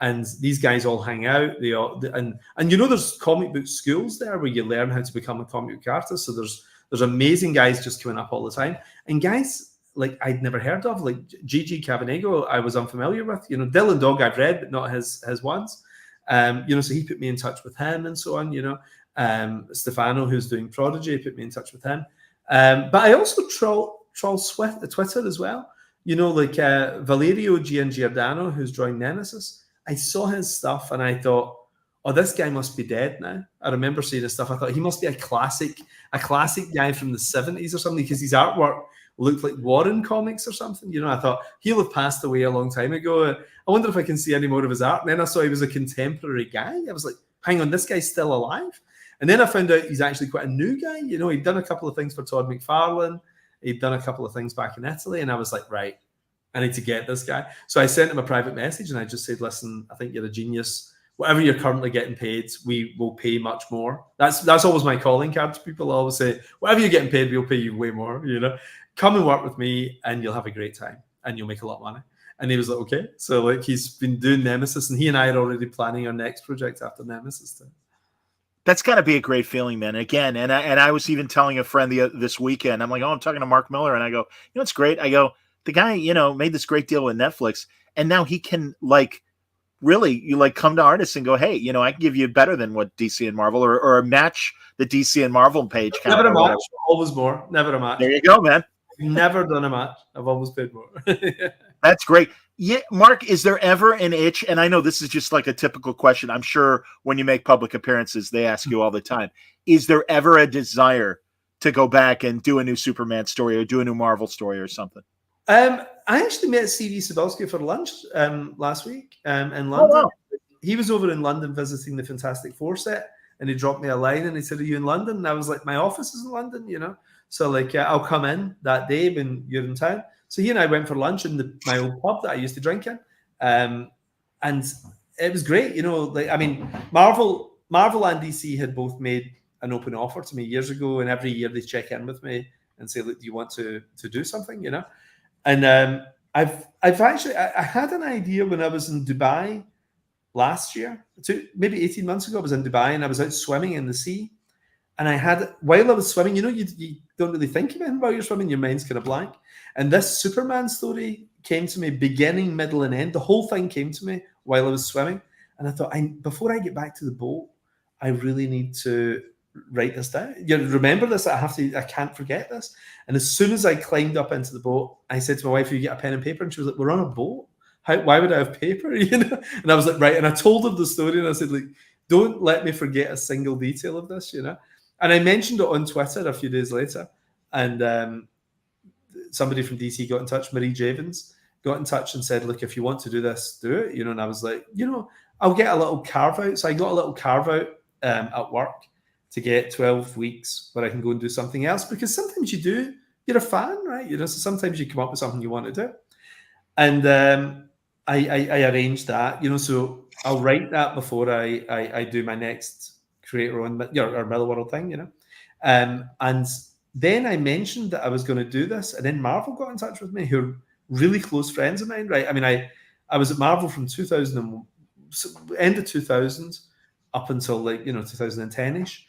And these guys all hang out. And you know, there's comic book schools there where you learn how to become a comic book artist. So there's amazing guys just coming up all the time. And guys like I'd never heard of, like Gigi Cavanego, I was unfamiliar with. You know, Dylan Dog I've read, but not his ones. You know, so he put me in touch with him and so on. You know, Stefano, who's doing Prodigy, put me in touch with him. But I also troll Swift the Twitter as well. You know, like Valerio Giangiordano, who's drawing Nemesis. I saw his stuff and I thought, oh, this guy must be dead now. I remember seeing his stuff. I thought he must be a classic guy from the 70s or something, because his artwork looked like Warren comics or something. You know, I thought he'll have passed away a long time ago. I wonder if I can see any more of his art. And then I saw he was a contemporary guy. I was like, hang on, this guy's still alive. And then I found out he's actually quite a new guy. You know, he'd done a couple of things for Todd McFarlane. He'd done a couple of things back in Italy. And I was like, right, I need to get this guy. So I sent him a private message and I just said, listen, I think you're a genius. Whatever you're currently getting paid, we will pay much more. That's always my calling card to people. I always say, whatever you're getting paid, we'll pay you way more. You know, come and work with me and you'll have a great time and you'll make a lot of money. And he was like, okay. So like he's been doing Nemesis and he and I are already planning our next project after Nemesis too. That's got to be a great feeling, man. Again, and I was even telling a friend this weekend, I'm like, oh, I'm talking to Mark Millar. And I go, you know, it's great. I go, the guy, you know, made this great deal with Netflix, and now he can like really you like come to artists and go, hey, you know, I can give you better than what DC and Marvel or match the DC and Marvel page count. Never a match, always more. Never a match. There you go, man. Never done a match. I've always paid more. That's great. Yeah, Mark, is there ever an itch? And I know this is just like a typical question. I'm sure when you make public appearances, they ask you all the time. Is there ever a desire to go back and do a new Superman story or do a new Marvel story or something? I actually met C.V. Cebulski for lunch last week in London. Oh, wow. He was over in London visiting the Fantastic Four set, and he dropped me a line and he said, are you in London? And I was like, my office is in London, you know. So like, I'll come in that day when you're in town. So he and I went for lunch in my old pub that I used to drink in. and it was great. Like, I mean, Marvel and DC had both made an open offer to me years ago, and every year they check in with me and say, look, do you want to do something, And I've actually, I had an idea when I was in Dubai last year, maybe 18 months ago. I was in Dubai and I was out swimming in the sea. And while I was swimming, you don't really think about it while you're swimming, your mind's kind of blank. And this Superman story came to me beginning, middle, and end. The whole thing came to me while I was swimming. And I thought, before I get back to the boat, I really need to write this down. Remember this, I can't forget this. And as soon as I climbed up into the boat, I said to my wife, you get a pen and paper? And she was like, we're on a boat. Why would I have paper? And I was like, right. And I told her the story and I said, like, don't let me forget a single detail of this, And I mentioned it on Twitter a few days later. And somebody from DC got in touch, Marie Javins, got in touch and said, look, if you want to do this, do it. And I was like, I'll get a little carve out. So I got a little carve out at work to get 12 weeks where I can go and do something else, because sometimes you're a fan, right? So sometimes you come up with something you want to do. And I arranged that, so I'll write that before I do my next Creator on or Miller World thing, and then I mentioned that I was going to do this, and then Marvel got in touch with me, who are really close friends of mine, right? I mean, I was at Marvel from 2000 end of 2000 up until 2010ish,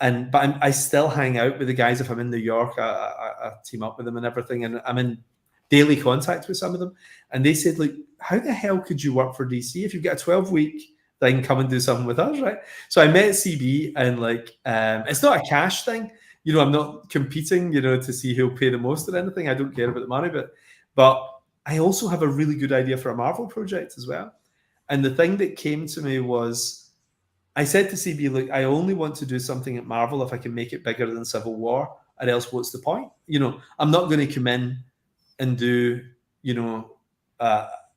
but I still hang out with the guys. If I'm in New York, I team up with them and everything, and I'm in daily contact with some of them, and they said, like, how the hell could you work for DC if you've got a 12-week thing? Come and do something with us, right? So I met CB, and it's not a cash thing, I'm not competing, to see who'll pay the most or anything. I don't care about the money, but I also have a really good idea for a Marvel project as well. And the thing that came to me was, I said to CB, look, I only want to do something at Marvel if I can make it bigger than Civil War, or else what's the point? I'm not going to come in and do,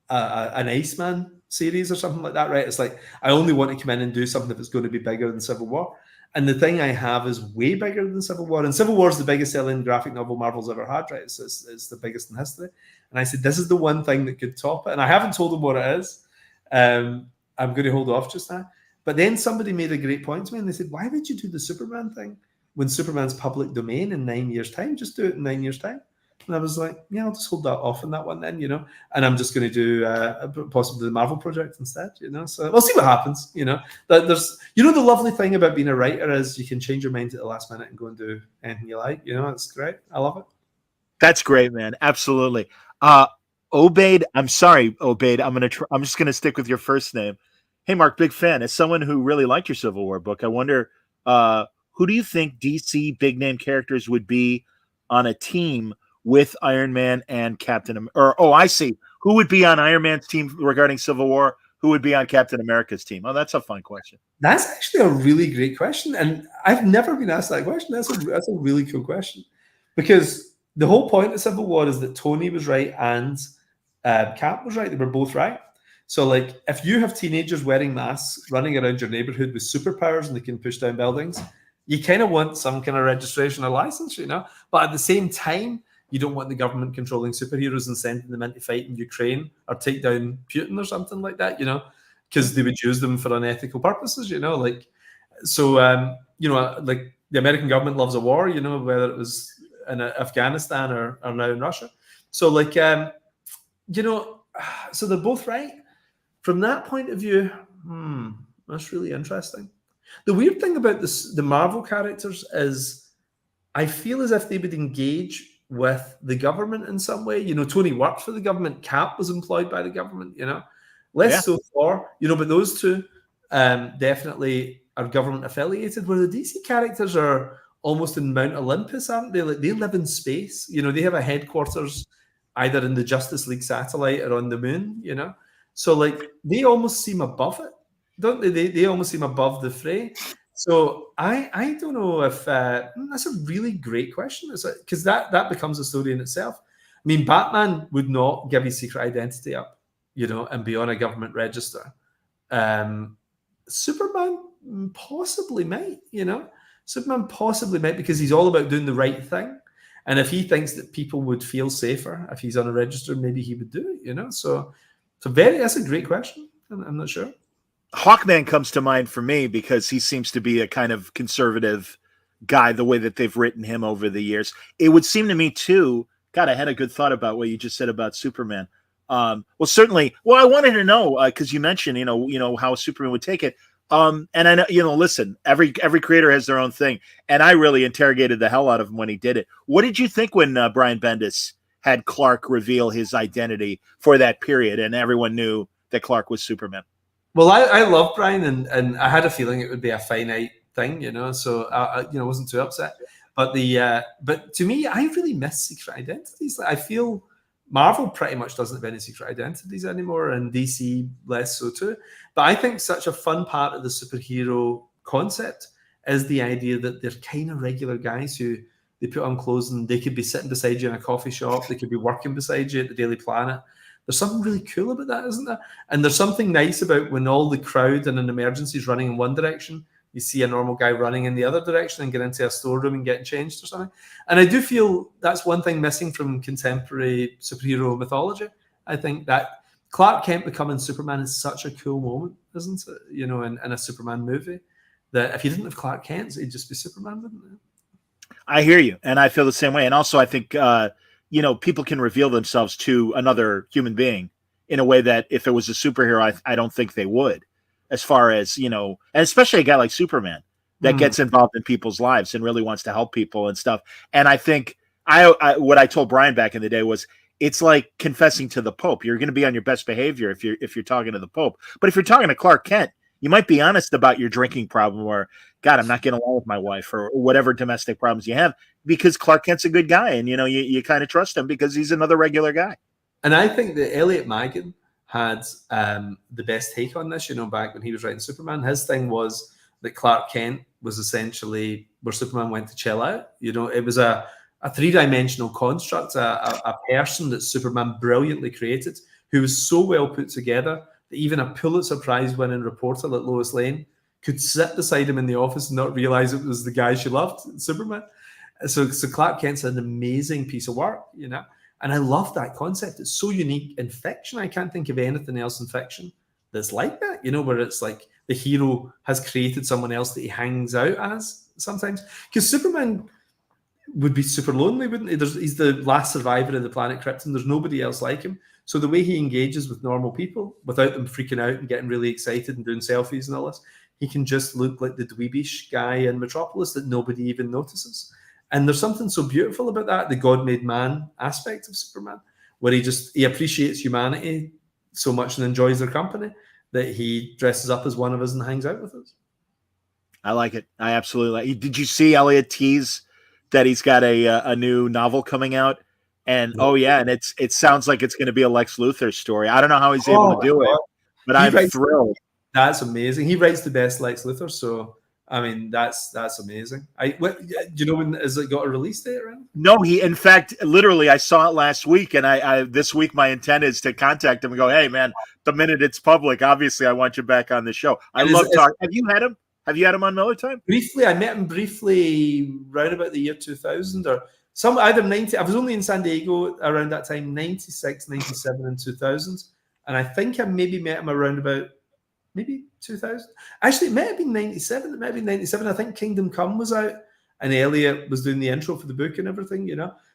an Iceman series or something like that, right? It's like, I only want to come in and do something that's going to be bigger than Civil War. And the thing I have is way bigger than Civil War. And Civil War is the biggest selling graphic novel Marvel's ever had, right? It's the biggest in history. And I said, this is the one thing that could top it. And I haven't told them what it is. I'm going to hold off just now. But then somebody made a great point to me, and they said, why would you do the Superman thing when Superman's public domain in 9 years' time? Just do it in 9 years' time. And I was like, yeah, I'll just hold that off on that one then, and I'm just going to do possibly the Marvel project instead, so we'll see what happens. There's, the lovely thing about being a writer is you can change your mind at the last minute and go and do anything you like. It's great. I love it. That's great, man. Absolutely. Obaid, I'm sorry, Obaid. I'm just going to stick with your first name. Hey, Mark, big fan. As someone who really liked your Civil War book, I wonder, who do you think DC big name characters would be on a team with Iron Man and Captain, I see. Who would be on Iron Man's team regarding Civil War? Who would be on Captain America's team? Oh, that's a fun question. That's actually a really great question. And I've never been asked that question. That's a really cool question. Because the whole point of Civil War is that Tony was right and Cap was right. They were both right. So, like, if you have teenagers wearing masks running around your neighborhood with superpowers and they can push down buildings, you kind of want some kind of registration or license, But at the same time, you don't want the government controlling superheroes and sending them in to fight in Ukraine or take down Putin or something like that, because they would use them for unethical purposes, like, so, like the American government loves a war, whether it was in Afghanistan or now in Russia. So, like, so they're both right. From that point of view, that's really interesting. The weird thing about the Marvel characters is I feel as if they would engage with the government in some way. Tony worked for the government. Cap was employed by the government, less so Thor, but those two definitely are government affiliated, where the DC characters are almost in Mount Olympus, aren't they? Like, they live in space, they have a headquarters either in the Justice League satellite or on the moon, so, like, they almost seem above it, don't they? They almost seem above the fray. So I don't know if that's a really great question, because that becomes a story in itself. I mean, Batman would not give his secret identity up, and be on a government register. Superman possibly might, Superman possibly might, because he's all about doing the right thing. And if he thinks that people would feel safer if he's on a register, maybe he would do it, So that's a great question. I'm not sure. Hawkman comes to mind for me because he seems to be a kind of conservative guy, the way that they've written him over the years. It would seem to me too. God, I had a good thought about what you just said about Superman. Well, certainly. Well, I wanted to know because you mentioned, how Superman would take it. And I know, listen, every creator has their own thing, and I really interrogated the hell out of him when he did it. What did you think when Brian Bendis had Clark reveal his identity for that period, and everyone knew that Clark was Superman? Well, I love Brian, and I had a feeling it would be a finite thing, so I wasn't too upset. But but to me, I really miss secret identities. I feel Marvel pretty much doesn't have any secret identities anymore, and DC less so too. But I think such a fun part of the superhero concept is the idea that they're kind of regular guys who they put on clothes and they could be sitting beside you in a coffee shop, they could be working beside you at the Daily Planet. There's something really cool about that, isn't there? And there's something nice about when all the crowd in an emergency is running in one direction, you see a normal guy running in the other direction and get into a storeroom and getting changed or something. And I do feel that's one thing missing from contemporary superhero mythology. I think that Clark Kent becoming Superman is such a cool moment, isn't it? In a Superman movie, that if you didn't have Clark Kent, it'd just be Superman, wouldn't it? I hear you, and I feel the same way. And also, I think people can reveal themselves to another human being in a way that if it was a superhero, I don't think they would. As far as, and especially a guy like Superman that gets involved in people's lives and really wants to help people and stuff. And I think what I told Brian back in the day was, it's like confessing to the Pope. You're going to be on your best behavior if you're talking to the Pope. But if you're talking to Clark Kent, you might be honest about your drinking problem, or God, I'm not getting along with my wife, or whatever domestic problems you have, because Clark Kent's a good guy, and you kind of trust him because he's another regular guy. And I think that Elliot Magan had the best take on this, back when he was writing Superman. His thing was that Clark Kent was essentially where Superman went to chill out. It was a three-dimensional construct, a person that Superman brilliantly created, who was so well put together that even a Pulitzer Prize-winning reporter like Lois Lane could sit beside him in the office and not realize it was the guy she loved, Superman. So Clark Kent's an amazing piece of work, And I love that concept. It's so unique in fiction. I can't think of anything else in fiction that's like that, where it's like the hero has created someone else that he hangs out as sometimes. Because Superman would be super lonely, wouldn't he? He's the last survivor of the planet Krypton. There's nobody else like him. So the way he engages with normal people without them freaking out and getting really excited and doing selfies and all this, he can just look like the dweebish guy in Metropolis that nobody even notices. And there's something so beautiful about that, the God-made man aspect of Superman, where he appreciates humanity so much and enjoys their company that he dresses up as one of us and hangs out with us. I like it. I absolutely like it. Did you see Elliot tease that he's got a new novel coming out? And and it sounds like it's going to be a Lex Luthor story. I don't know how he's able to do it, but I'm thrilled. That's amazing. He writes the best Lex Luthor, so I mean that's amazing. Do you know when has it got a release date around? No, in fact, literally, I saw it last week, and I this week my intent is to contact him and go, "Hey, man, the minute it's public, obviously, I want you back on the show." I love talking. Have you had him? Have you had him on Miller Time? Briefly, I met him briefly around about the year 2000 or either 90. I was only in San Diego around that time, 96, 97, and 2000. And I think I maybe met him around about maybe 2000. Actually, it might have been 97. It might have been 97. I think Kingdom Come was out and Elliot was doing the intro for the book and everything,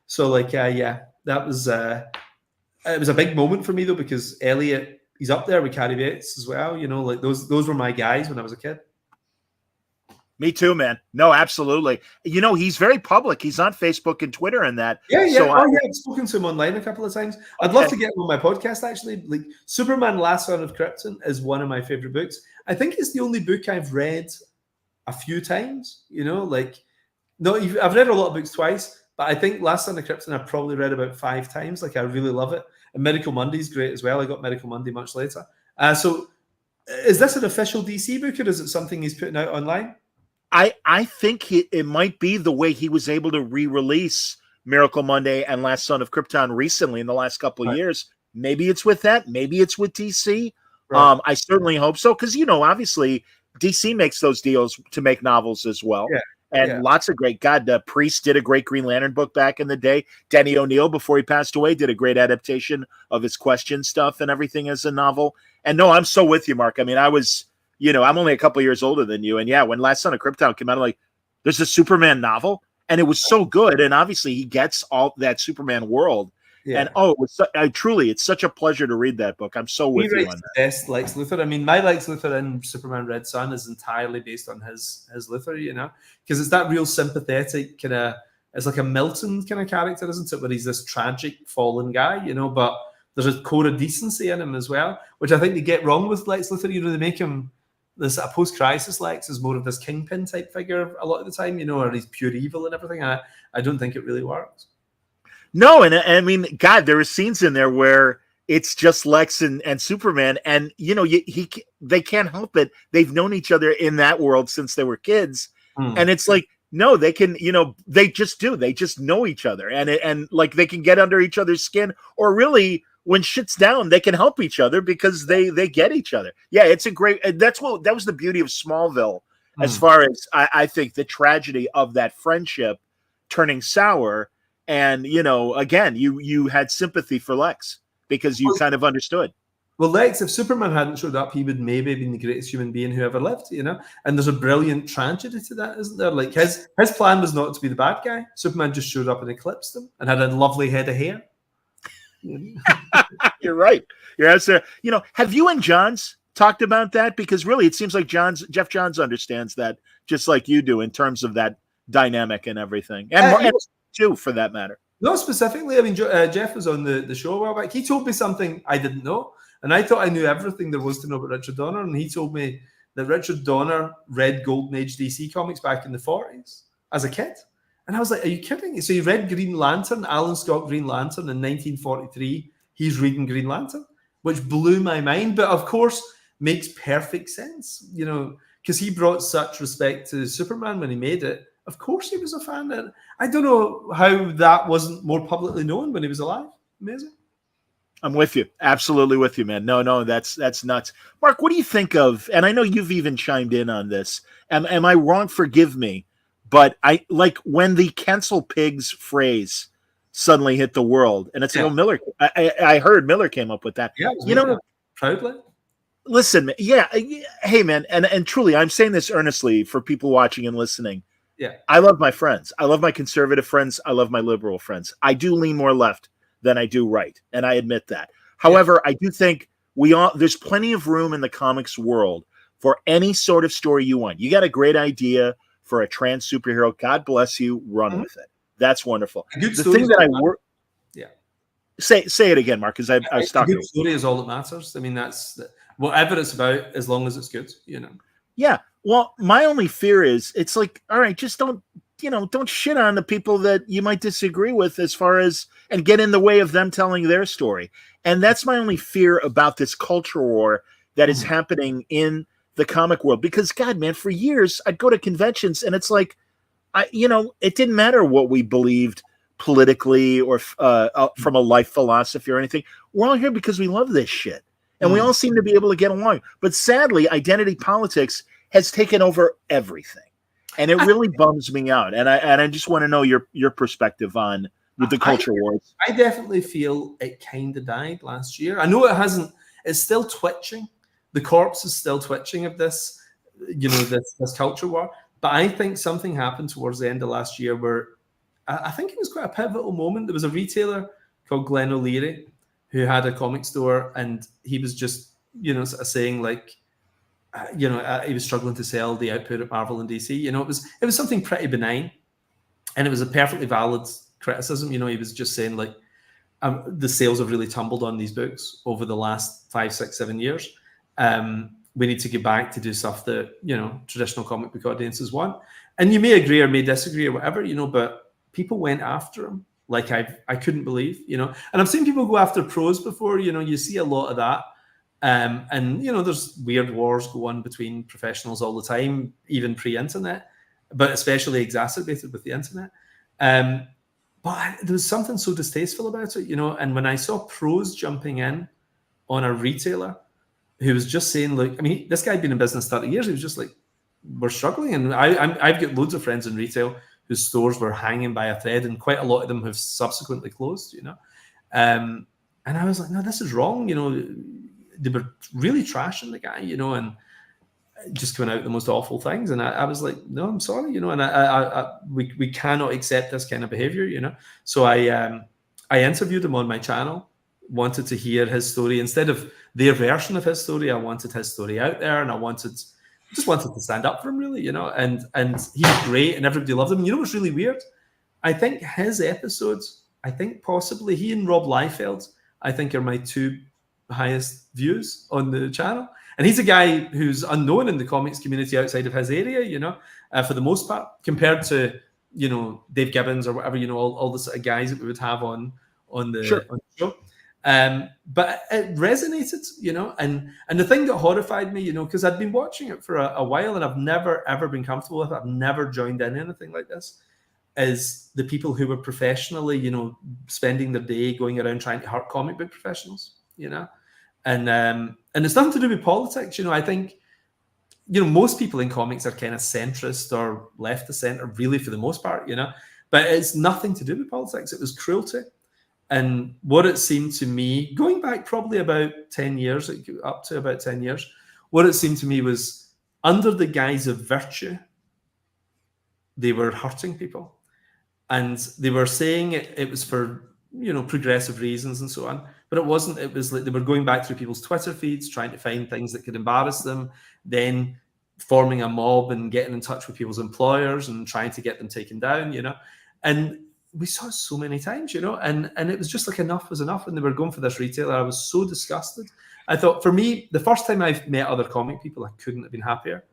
So that was it was a big moment for me though, because Elliot, he's up there with Carrie Bates as well, like those were my guys when I was a kid. Me too, man. No, absolutely. He's very public. He's on Facebook and Twitter and that. Yeah. So I've spoken to him online a couple of times. I'd love to get him on my podcast, actually. Like Superman Last Son of Krypton is one of my favorite books. I think it's the only book I've read a few times, I've read a lot of books twice, but I think Last Son of Krypton I've probably read about 5 times. Like I really love it. And Miracle Monday is great as well. I got Miracle Monday much later. So is this an official DC book or is it something he's putting out online? I think it might be the way he was able to re-release Miracle Monday and Last Son of Krypton recently in the last couple of years. Maybe it's with that. Maybe it's with DC. Right. I certainly hope so because, obviously DC makes those deals to make novels as well. Yeah. and lots of great. God, Priest did a great Green Lantern book back in the day. Denny O'Neil, before he passed away, did a great adaptation of his Question stuff and everything as a novel. And no, I'm so with you, Mark. I mean, I was, I'm only a couple years older than you, and yeah, when Last Son of Krypton came out, I'm like, there's a Superman novel, and it was so good. And obviously, he gets all that Superman world. Yeah. And it was truly, it's such a pleasure to read that book. I'm so with you on that. Best Lex Luthor. I mean, my Lex Luthor in Superman Red Son is entirely based on his Luthor, because it's that real sympathetic kind of. It's like a Milton kind of character, isn't it? Where he's this tragic fallen guy, but there's a core of decency in him as well, which I think they get wrong with Lex Luthor. They make him this a post-crisis Lex is more of this kingpin type figure a lot of the time, or he's pure evil and everything. I don't think it really works. No, and I mean, God, there are scenes in there where it's just Lex and Superman, and they can't help it. They've known each other in that world since they were kids, and it's like, no, they can, they just do. They just know each other, and like they can get under each other's skin, or really, when shit's down, they can help each other because they get each other. Yeah, it's a great. That was the beauty of Smallville, as far as I think the tragedy of that friendship turning sour. And, again, you had sympathy for Lex because you kind of understood. Well, Lex, if Superman hadn't showed up, he would maybe have been the greatest human being who ever lived, And there's a brilliant tragedy to that, isn't there? Like his plan was not to be the bad guy. Superman just showed up and eclipsed him and had a lovely head of hair. You're right. You're absolutely. Have you and Johns talked about that? Because really, it seems like Jeff Johns understands that just like you do in terms of that dynamic and everything. And too, for that matter. No, specifically. I mean, Jeff was on the show a while back. He told me something I didn't know, and I thought I knew everything there was to know about Richard Donner. And he told me that Richard Donner read Golden Age DC comics back in the 40s as a kid. And I was like, are you kidding? So he read Green Lantern, Alan Scott Green Lantern in 1943. He's reading Green Lantern, which blew my mind, but of course makes perfect sense, because he brought such respect to Superman when he made it. Of course he was a fan. And I don't know how that wasn't more publicly known when he was alive. Amazing. I'm with you. Absolutely with you, man. No, that's nuts. Mark, what do you think of, and I know you've even chimed in on this. Am I wrong? Forgive me. But I like when the cancel pigs phrase suddenly hit the world. And it's like, Millar. I heard Millar came up with that. Yeah, proudly. Listen, hey, man, and truly, I'm saying this earnestly for people watching and listening. Yeah, I love my friends. I love my conservative friends. I love my liberal friends. I do lean more left than I do right, and I admit that. However, I do think there's plenty of room in the comics world for any sort of story you want. You got a great idea for a trans superhero. God bless you. Run with it. That's wonderful. The thing that say it again, Mark, because I was talking. A good story is all that matters. I mean, that's whatever it's about, as long as it's good. Yeah. Well, my only fear is it's like, all right, just don't shit on the people that you might disagree with as far as and get in the way of them telling their story. And that's my only fear about this culture war that is happening in the comic world. Because God, man, for years I'd go to conventions and it's like, it didn't matter what we believed politically or from a life philosophy or anything. We're all here because we love this shit. And we all seem to be able to get along. But sadly, identity politics has taken over everything, and it really bums me out. And I just want to know your perspective on with the culture wars. I definitely feel it kind of died last year. I know it hasn't. It's still twitching. The corpse is still twitching of this, this culture war. But I think something happened towards the end of last year where I think it was quite a pivotal moment. There was a retailer called Glenn O'Leary who had a comic store, and he was just sort of saying like. He was struggling to sell the output at Marvel and DC. It was something pretty benign, and it was a perfectly valid criticism. He was just saying like, the sales have really tumbled on these books over the last 5, 6, 7 years. We need to get back to do stuff that traditional comic book audiences want. And you may agree or may disagree or whatever, but people went after him like I couldn't believe. And I've seen people go after pros before. You see a lot of that. And there's weird wars go on between professionals all the time, even pre-internet, but especially exacerbated with the internet. But there was something so distasteful about it, and when I saw pros jumping in on a retailer who was just saying, like, I mean, this guy had been in business 30 years. He was just like, were struggling. And I've got loads of friends in retail whose stores were hanging by a thread, and quite a lot of them have subsequently closed, and I was like, no, this is wrong. They were really trashing the guy, and just coming out the most awful things. And I was like, no, I'm sorry, and we cannot accept this kind of behavior, So I interviewed him on my channel, wanted to hear his story. Instead of their version of his story, I wanted his story out there, and I just wanted to stand up for him, really, and he's great and everybody loves him. What's really weird? I think his episodes, possibly he and Rob Liefeld, are my two highest views on the channel. And he's a guy who's unknown in the comics community outside of his area, for the most part, compared to, Dave Gibbons or whatever, all the sort of guys that we would have on the show. But it resonated, and the thing that horrified me, because I'd been watching it for a while, and I've never, ever been comfortable with it. I've never joined in anything like this, is the people who were professionally, spending their day going around trying to hurt comic book professionals, and it's nothing to do with politics. I think, most people in comics are kind of centrist or left of center, really, for the most part, but it's nothing to do with politics. It was cruelty. And what it seemed to me, going back probably about 10 years, up to about 10 years, what it seemed to me was, under the guise of virtue, they were hurting people. And they were saying it was for, progressive reasons and so on. But it wasn't. It was like they were going back through people's Twitter feeds, trying to find things that could embarrass them, then forming a mob and getting in touch with people's employers and trying to get them taken down, And we saw it so many times, and it was just like enough was enough. And they were going for this retailer. I was so disgusted. I thought, for me, the first time I've met other comic people, I couldn't have been happier,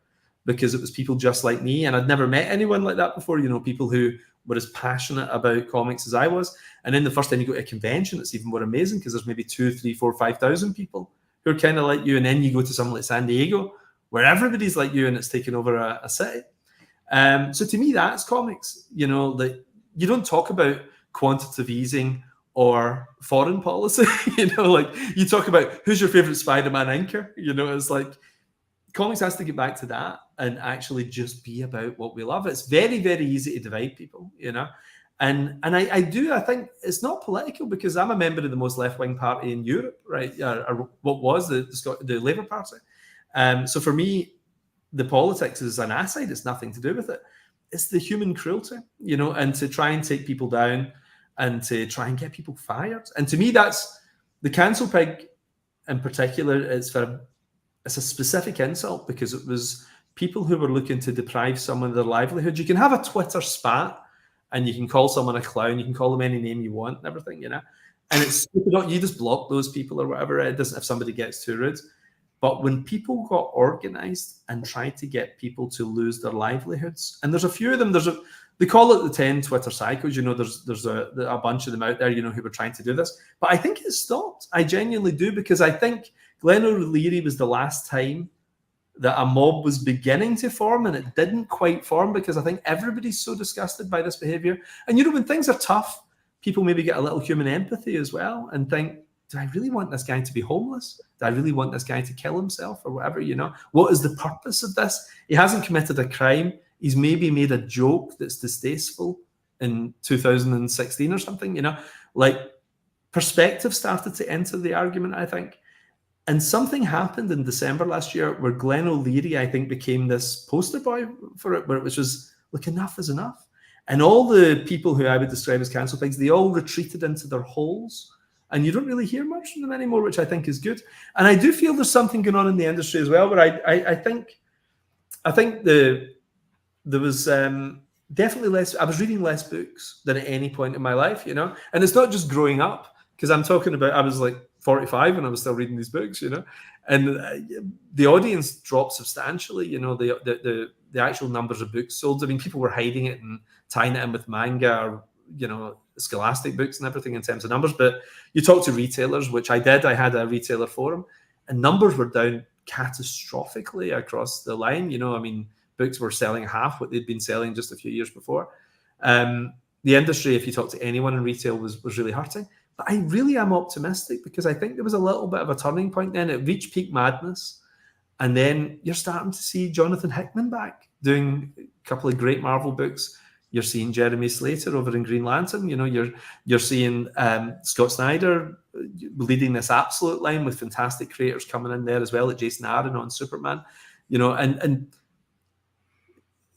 because it was people just like me. And I'd never met anyone like that before, people who were as passionate about comics as I was. And then the first time you go to a convention, it's even more amazing, because there's maybe 2, 3, 4, 5,000 people who are kind of like you. And then you go to something like San Diego, where everybody's like you, and it's taken over a city. So to me, that's comics, like, you don't talk about quantitative easing or foreign policy, like you talk about who's your favorite Spider-Man inker, it's like comics has to get back to that and actually just be about what we love. It's very, very easy to divide people, and I think it's not political, because I'm a member of the most left-wing party in Europe, right? Or what was the Labour Party. So for me, the politics is an aside. It's nothing to do with it. It's the human cruelty, and to try and take people down and to try and get people fired. And to me, that's the cancel pig in particular. It's a specific insult, because it was people who were looking to deprive someone of their livelihood. You can have a Twitter spat and you can call someone a clown. You can call them any name you want and everything, And it's, you just block those people or whatever. It doesn't, if somebody gets too rude. But when people got organized and tried to get people to lose their livelihoods, and there's a few of them, they call it the 10 Twitter psychos, there's a bunch of them out there, who were trying to do this. But I think it stopped. I genuinely do, because I think Glenn O'Leary was the last time that a mob was beginning to form, and it didn't quite form, because I think everybody's so disgusted by this behavior. And when things are tough, people maybe get a little human empathy as well and think, do I really want this guy to be homeless? Do I really want this guy to kill himself or whatever, What is the purpose of this? He hasn't committed a crime. He's maybe made a joke that's distasteful in 2016 or something, Like, perspective started to enter the argument, I think. And something happened in December last year where Glenn O'Leary, I think, became this poster boy for it, where it was just, like, enough is enough. And all the people who I would describe as cancel pigs, they all retreated into their holes. And you don't really hear much from them anymore, which I think is good. And I do feel there's something going on in the industry as well, where I think there was definitely less. I was reading less books than at any point in my life, And it's not just growing up, because I'm talking about, I was like 45 and I was still reading these books, And the audience dropped substantially, the actual numbers of books sold. I mean, people were hiding it and tying it in with manga or, Scholastic books and everything in terms of numbers. But you talk to retailers, which I did. I had a retailer forum, and numbers were down catastrophically across the line. I mean, books were selling half what they'd been selling just a few years before. The industry, if you talk to anyone in retail, was really hurting. But I really am optimistic, because I think there was a little bit of a turning point then. It reached peak madness. And then you're starting to see Jonathan Hickman back doing a couple of great Marvel books. You're seeing Jeremy Slater over in Green Lantern. You know, you're seeing Scott Snyder leading this Absolute line with fantastic creators coming in there as well, like Jason Aaron on Superman. You know, and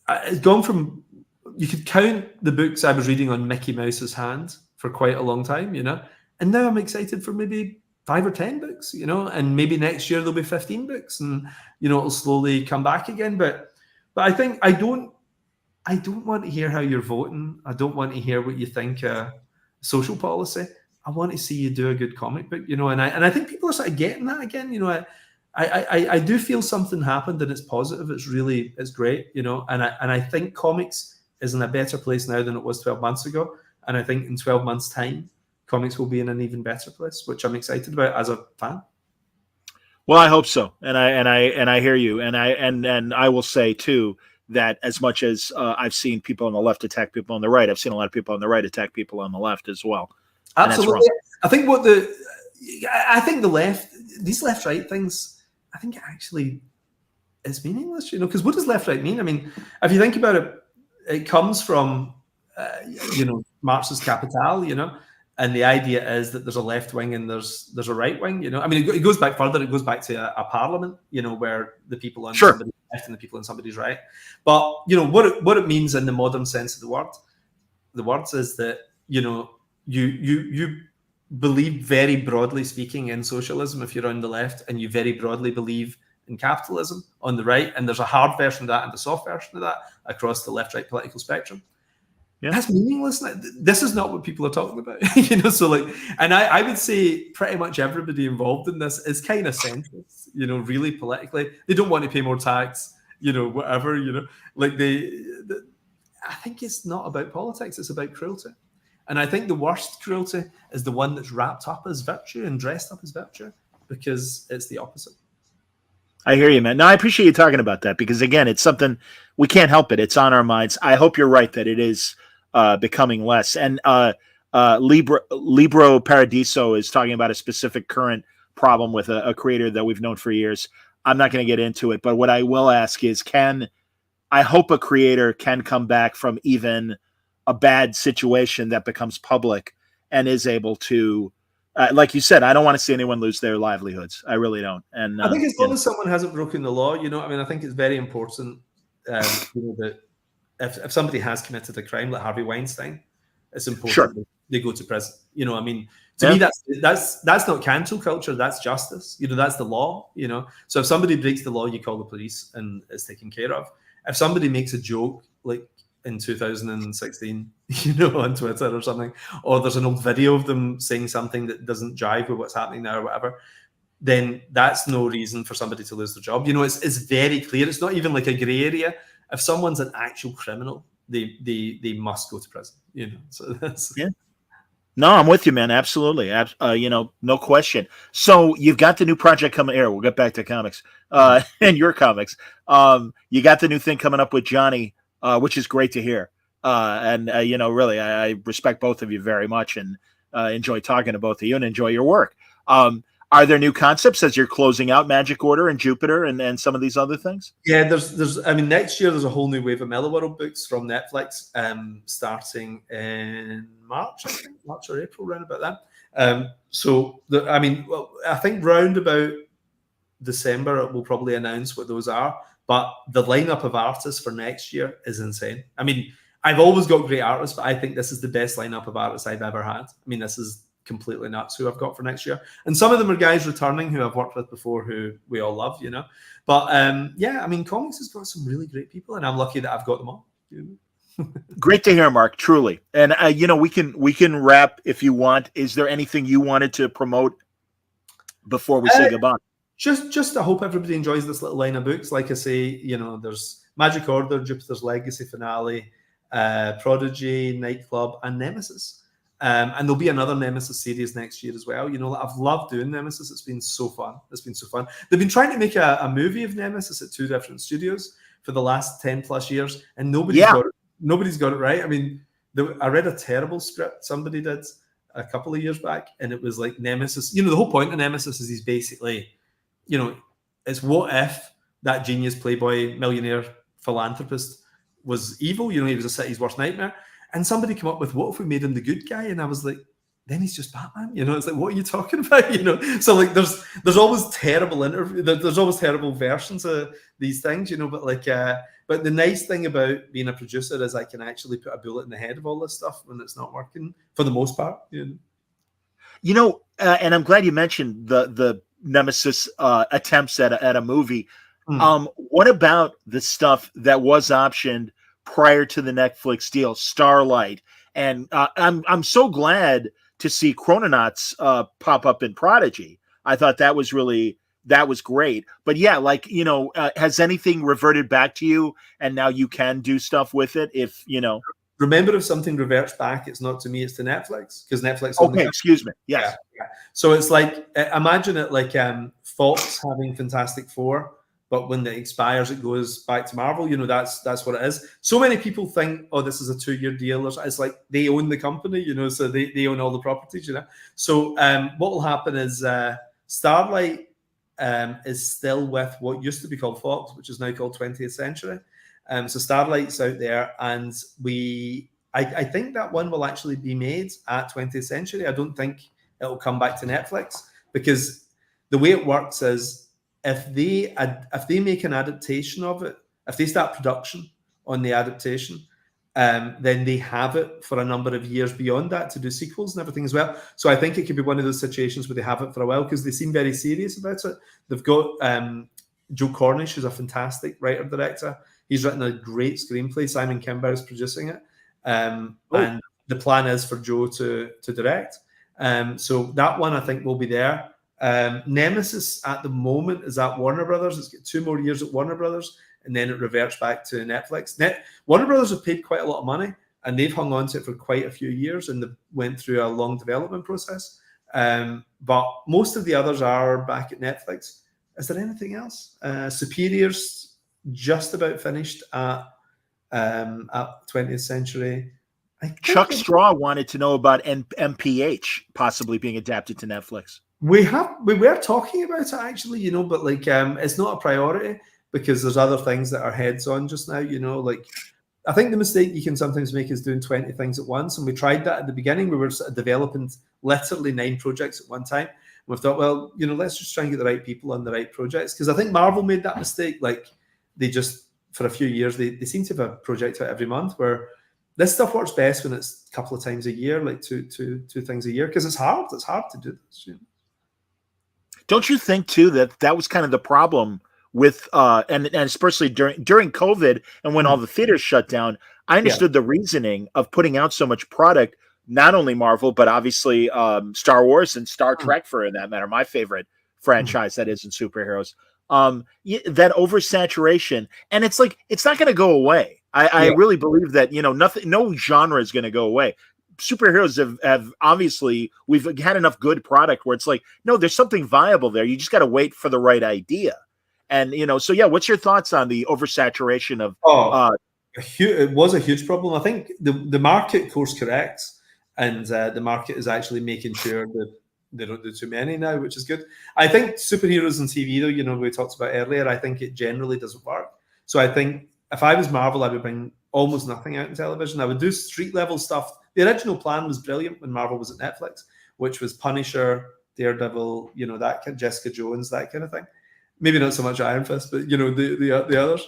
it's gone from, you could count the books I was reading on Mickey Mouse's hand for quite a long time, you know, and now I'm excited for maybe 5 or 10 books, you know, and maybe next year there'll be 15 books, and you know it'll slowly come back again. But I think I don't want to hear how you're voting. I don't want to hear what you think social policy. I want to see you do a good comic book, you know, and I think people are sort of getting that again, you know. I do feel something happened and it's positive. It's great, you know, and I think comics is in a better place now than it was 12 months ago. And I think in 12 months' time, comics will be in an even better place, which I'm excited about as a fan. Well, I hope so, and I hear you, and I will say too that as much as I've seen people on the left attack people on the right, I've seen a lot of people on the right attack people on the left as well. Absolutely, I think the left, these left-right things, I think it actually is meaningless, you know, because what does left-right mean? I mean, if you think about it, it comes from you know, Marx's Capital, you know. And the idea is that there's a left wing and there's a right wing, you know. I mean, it goes back further. It goes back to a parliament, you know, where the people on somebody's left and the people on somebody's right. But, you know, what it means in the modern sense of the words is that, you know, you believe very broadly speaking in socialism if you're on the left, and you very broadly believe in capitalism on the right. And there's a hard version of that and a soft version of that across the left-right political spectrum. Yeah. That's meaningless. This is not what people are talking about, you know. So like, and I would say pretty much everybody involved in this is kind of centrist, you know, really politically. They don't want to pay more tax, you know, whatever, you know. Like I think it's not about politics, it's about cruelty. And I think the worst cruelty is the one that's wrapped up as virtue and dressed up as virtue, because it's the opposite. I hear you, man. No, I appreciate you talking about that, because again, it's something we can't help it. It's on our minds. I hope you're right that it is becoming less. And Libro Paradiso is talking about a specific current problem with a creator that we've known for years. I'm not going to get into it, but what I will ask is, I hope a creator can come back from even a bad situation that becomes public and is able to, like you said, I don't want to see anyone lose their livelihoods. I really don't. And I think as long as someone hasn't broken the law, you know, I mean, I think it's very important, you know, that if somebody has committed a crime like Harvey Weinstein, it's important that they go to prison. You know, I mean, to me, that's not cancel culture. That's justice. You know, that's the law. You know, so if somebody breaks the law, you call the police and it's taken care of. If somebody makes a joke like in 2016, you know, on Twitter or something, or there's an old video of them saying something that doesn't jive with what's happening now or whatever, then that's no reason for somebody to lose their job. You know, it's very clear. It's not even like a gray area. If someone's an actual criminal, they must go to prison. You know, so that's No, I'm with you, man. Absolutely. You know, no question. So you've got the new project coming here. We'll get back to comics and your comics. You got the new thing coming up with Johnny, which is great to hear. And you know, really, I respect both of you very much, and enjoy talking to both of you and enjoy your work. Are there new concepts as you're closing out Magic Order and Jupiter and some of these other things? Yeah, there's. I mean, next year there's a whole new wave of Millar World books from Netflix, starting in March, I think, March or April, round about that. I think round about December we'll probably announce what those are. But the lineup of artists for next year is insane. I mean, I've always got great artists, but I think this is the best lineup of artists I've ever had. I mean, this is completely nuts who I've got for next year. And some of them are guys returning who I've worked with before who we all love, you know. But yeah, I mean, comics has got some really great people, and I'm lucky that I've got them all. You know? Great to hear, Mark, truly. And you know, we can wrap if you want. Is there anything you wanted to promote before we say goodbye? Just I hope everybody enjoys this little line of books. Like I say, you know, there's Magic Order, Jupiter's Legacy Finale, Prodigy, Nightclub, and Nemesis. And there'll be another Nemesis series next year as well. You know, I've loved doing Nemesis. It's been so fun. They've been trying to make a movie of Nemesis at 2 different studios for the last 10 plus years, and nobody's got it right. I mean, I read a terrible script somebody did a couple of years back, and it was like Nemesis. You know, the whole point of Nemesis is he's basically, you know, it's what if that genius playboy millionaire philanthropist was evil? You know, he was a city's worst nightmare. And somebody came up with, what if we made him the good guy? And I was like, then he's just Batman. You know, it's like, what are you talking about? You know, so like there's always terrible there's always terrible versions of these things, you know, but like but the nice thing about being a producer is I can actually put a bullet in the head of all this stuff when it's not working for the most part. You know, and I'm glad you mentioned the Nemesis attempts at a movie. What about the stuff that was optioned prior to the Netflix deal, Starlight? And I'm so glad to see Chrononauts pop up in Prodigy. I thought that was great. But yeah, like, you know, has anything reverted back to you and now you can do stuff with it if, you know? Remember, if something reverts back, it's not to me, it's to Netflix, because Netflix. Okay, excuse me. Yes. Yeah. So it's like, imagine it like Fox having Fantastic Four, but when it expires, it goes back to Marvel. You know, that's what it is. So many people think, oh, this is a 2-year deal. It's like they own the company, you know, so they own all the properties, you know. So what will happen is Starlight is still with what used to be called Fox, which is now called 20th Century. So Starlight's out there, and I think that one will actually be made at 20th Century. I don't think it'll come back to Netflix, because the way it works is if they make an adaptation of it, if they start production on the adaptation, then they have it for a number of years beyond that to do sequels and everything as well. So I think it could be one of those situations where they have it for a while because they seem very serious about it. They've got Joe Cornish, who's a fantastic writer-director. He's written a great screenplay. Simon Kimber is producing it. And the plan is for Joe to direct. So that one, I think, will be there. Nemesis at the moment is at Warner Brothers. It's got 2 more years at Warner Brothers, and then it reverts back to Netflix. Warner Brothers have paid quite a lot of money, and they've hung on to it for quite a few years, and they went through a long development process. But most of the others are back at Netflix. Is there anything else? Superior's just about finished at 20th Century. Chuck Straw wanted to know about MPH possibly being adapted to Netflix. We were talking about it actually, you know, but like it's not a priority because there's other things that our heads on just now, you know. Like I think the mistake you can sometimes make is doing 20 things at once, and we tried that at the beginning. We were sort of developing literally 9 projects at one time. We thought, well, you know, let's just try and get the right people on the right projects, because I think Marvel made that mistake. Like they just, for a few years, they seem to have a project out every month, where this stuff works best when it's a couple of times a year, like two things a year, because it's hard to do this, you know? Don't you think too that was kind of the problem with and especially during COVID and when all the theaters shut down? I understood the reasoning of putting out so much product, not only Marvel but obviously Star Wars and Star Trek, for that matter, my favorite franchise that isn't superheroes. That oversaturation, and it's like it's not going to go away. I really believe that, you know, no genre is going to go away. Superheroes have obviously, we've had enough good product where it's like, no, there's something viable there. You just got to wait for the right idea. And, you know, so yeah, what's your thoughts on the oversaturation of? It was a huge problem. I think the market course corrects, and the market is actually making sure that they don't do too many now, which is good. I think superheroes and TV, though, you know, we talked about earlier, I think it generally doesn't work. So I think if I was Marvel, I would bring almost nothing out in television. I would do street level stuff. The original plan was brilliant when Marvel was at Netflix, which was Punisher, Daredevil, you know, that kind, Jessica Jones, that kind of thing. Maybe not so much Iron Fist, but you know the others.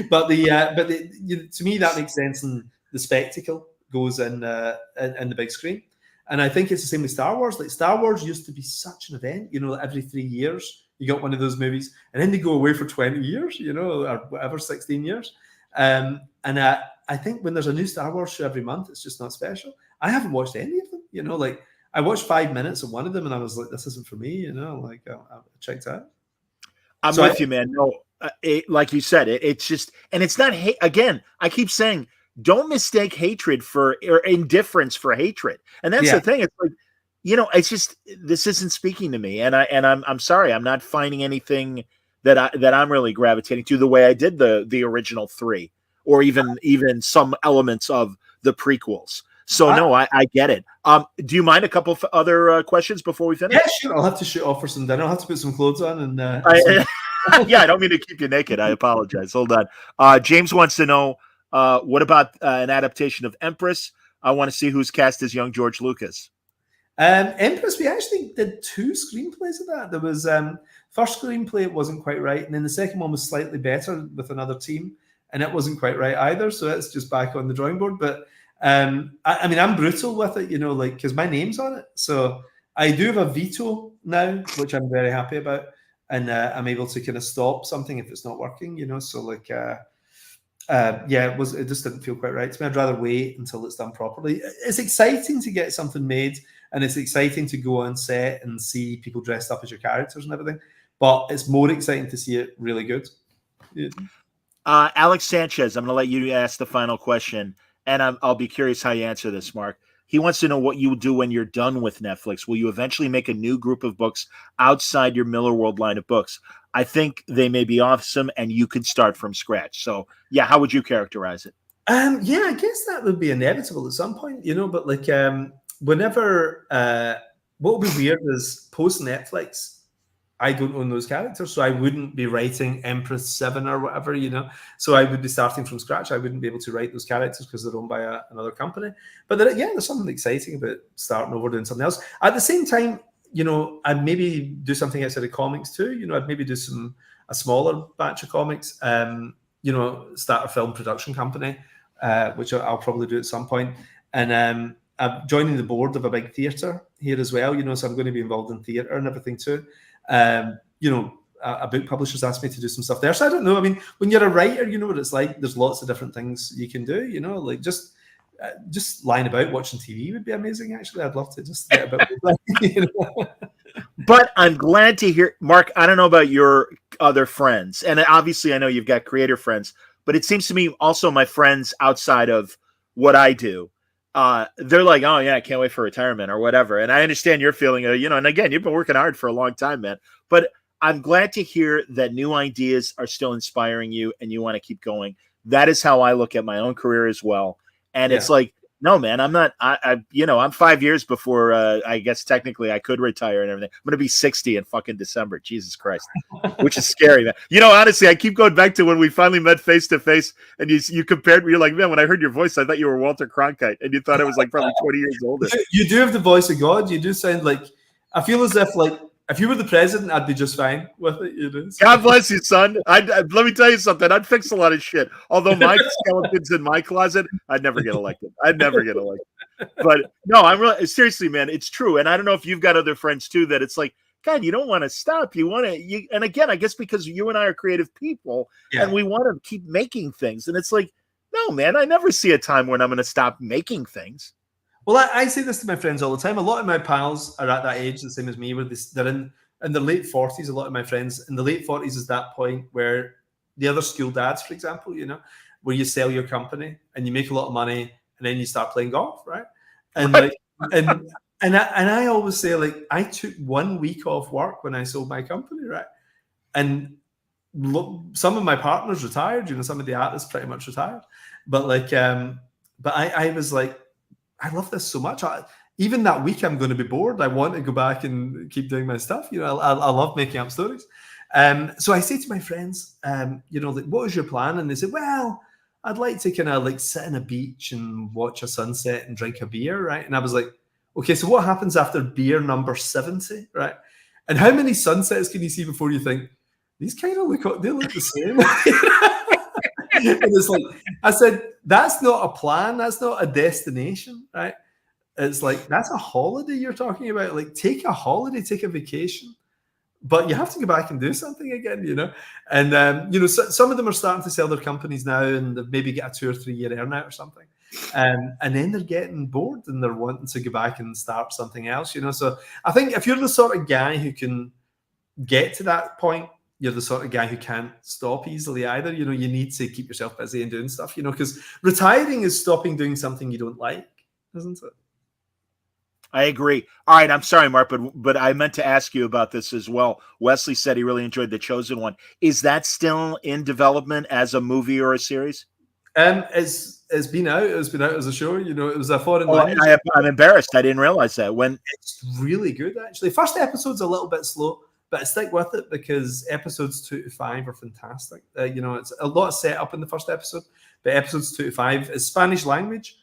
but to me that makes sense, and the spectacle goes in the big screen. And I think it's the same with Star Wars. Like Star Wars used to be such an event, you know, every 3 years you got one of those movies, and then they go away for 20 years, you know, or whatever, 16 years. And I think when there's a new Star Wars show every month, it's just not special. I haven't watched any of them, you know, like I watched 5 minutes of one of them and I was like, this isn't for me, you know, like I checked out. I'm with you, man. No, like you said, it's just, and it's not hate. Again, I keep saying, don't mistake hatred or indifference for hatred. And that's the thing. It's like, you know, it's just, this isn't speaking to me. And I'm sorry, I'm not finding anything that I'm really gravitating to the way I did the original 3, or even some elements of the prequels. So no, I get it. Do you mind a couple of other questions before we finish? Yeah, sure. I'll have to shoot off for some dinner. I'll have to put some clothes on and. Yeah, I don't mean to keep you naked. I apologize. Hold on. James wants to know what about an adaptation of Empress? I want to see who's cast as young George Lucas. Empress, we actually did 2 screenplays of that. There was first screenplay, it wasn't quite right, and then the second one was slightly better with another team, and it wasn't quite right either. So it's just back on the drawing board. But I mean, I'm brutal with it, like because my name's on it. So I do have a veto now, which I'm very happy about, and I'm able to kind of stop something if it's not working. So like. Yeah, it just didn't feel quite right to me. I'd rather wait until it's done properly. It's exciting to get something made, and it's exciting to go on set and see people dressed up as your characters and everything. But it's more exciting to see it really good. Yeah. Alex Sanchez, I'm going to let you ask the final question, and I'll be curious how you answer this, Mark. He wants to know what you will do when you're done with Netflix. Will you eventually make a new group of books outside your Millar World line of books? I think they may be awesome, and you could start from scratch. So, yeah, how would you characterize it? Yeah, I guess that would be inevitable at some point, But like, whenever, what would be weird is post Netflix, I don't own those characters, so I wouldn't be writing Empress 7 or whatever, So I would be starting from scratch. I wouldn't be able to write those characters because they're owned by another company. But there's something exciting about starting over doing something else. At the same time, I'd maybe do something outside of comics too. I'd maybe do a smaller batch of comics. Start a film production company, which I'll probably do at some point. And I'm joining the board of a big theatre here as well. So I'm going to be involved in theatre and everything too. A book publisher's asked me to do some stuff there. So I don't know. I mean, when you're a writer, you know what it's like. There's lots of different things you can do. Like just lying about watching TV would be amazing. Actually, I'd love to just get a bit. But I'm glad to hear, Mark. I don't know about your other friends, and obviously I know you've got creator friends. But it seems to me also my friends outside of what I do, they're like, oh yeah, I can't wait for retirement or whatever. And I understand your feeling, and again, you've been working hard for a long time, man. But I'm glad to hear that new ideas are still inspiring you and you want to keep going. That is how I look at my own career as well. And It's like, no, man, I'm not, I'm 5 years before, I guess technically I could retire and everything. I'm going to be 60 in fucking December. Jesus Christ, which is scary, man. Honestly, I keep going back to when we finally met face to face and you compared me. You're like, man, when I heard your voice, I thought you were Walter Cronkite and you thought I was like probably 20 years older. You do have the voice of God. You do sound like, I feel as if like, if you were the president, I'd be just fine with it. God bless you, son. Let me tell you something. I'd fix a lot of shit. Although my skeleton's in my closet, I'd never get elected. But no, I'm really seriously, man. It's true. And I don't know if you've got other friends too that it's like, God, you don't want to stop. You want to. And again, I guess because you and I are creative people, and we want to keep making things. And it's like, no, man, I never see a time when I'm going to stop making things. Well, I say this to my friends all the time. A lot of my pals are at that age, the same as me, where they're in their late 40s. A lot of my friends in the late 40s is that point where the other school dads, for example, where you sell your company and you make a lot of money and then you start playing golf, right? And like, and I always say, like, I took 1 week off work when I sold my company, right? And some of my partners retired, some of the artists pretty much retired, but like, but I was like, I love this so much. Even that week, I'm going to be bored. I want to go back and keep doing my stuff. I love making up stories. So I say to my friends, like, what is your plan? And they say, well, I'd like to kind of like sit on a beach and watch a sunset and drink a beer, right? And I was like, okay, so what happens after beer number 70, right? And how many sunsets can you see before you think, these kind of look the same? And it's like, I said, that's not a plan. That's not a destination, right? It's like, that's a holiday you're talking about. Like, take a holiday, take a vacation, but you have to go back and do something again, And, so, some of them are starting to sell their companies now and they've maybe get a 2 or 3 year earnout or something. And then they're getting bored and they're wanting to go back and start something else, So I think if you're the sort of guy who can get to that point, you're the sort of guy who can't stop easily either. You need to keep yourself busy and doing stuff, because retiring is stopping doing something you don't like, isn't it? I agree. All right. I'm sorry, Mark, but I meant to ask you about this as well. Wesley said he really enjoyed The Chosen One. Is that still in development as a movie or a series? It's it's been out. It's been out as a show. You know, it was a foreign Oh, language. I'm embarrassed. I didn't realize that. When It's really good, actually. First episode's a little bit slow, but I stick with it because episodes 2 to 5 are fantastic. You know, it's a lot of setup in the first episode, but episodes 2 to 5 is Spanish language,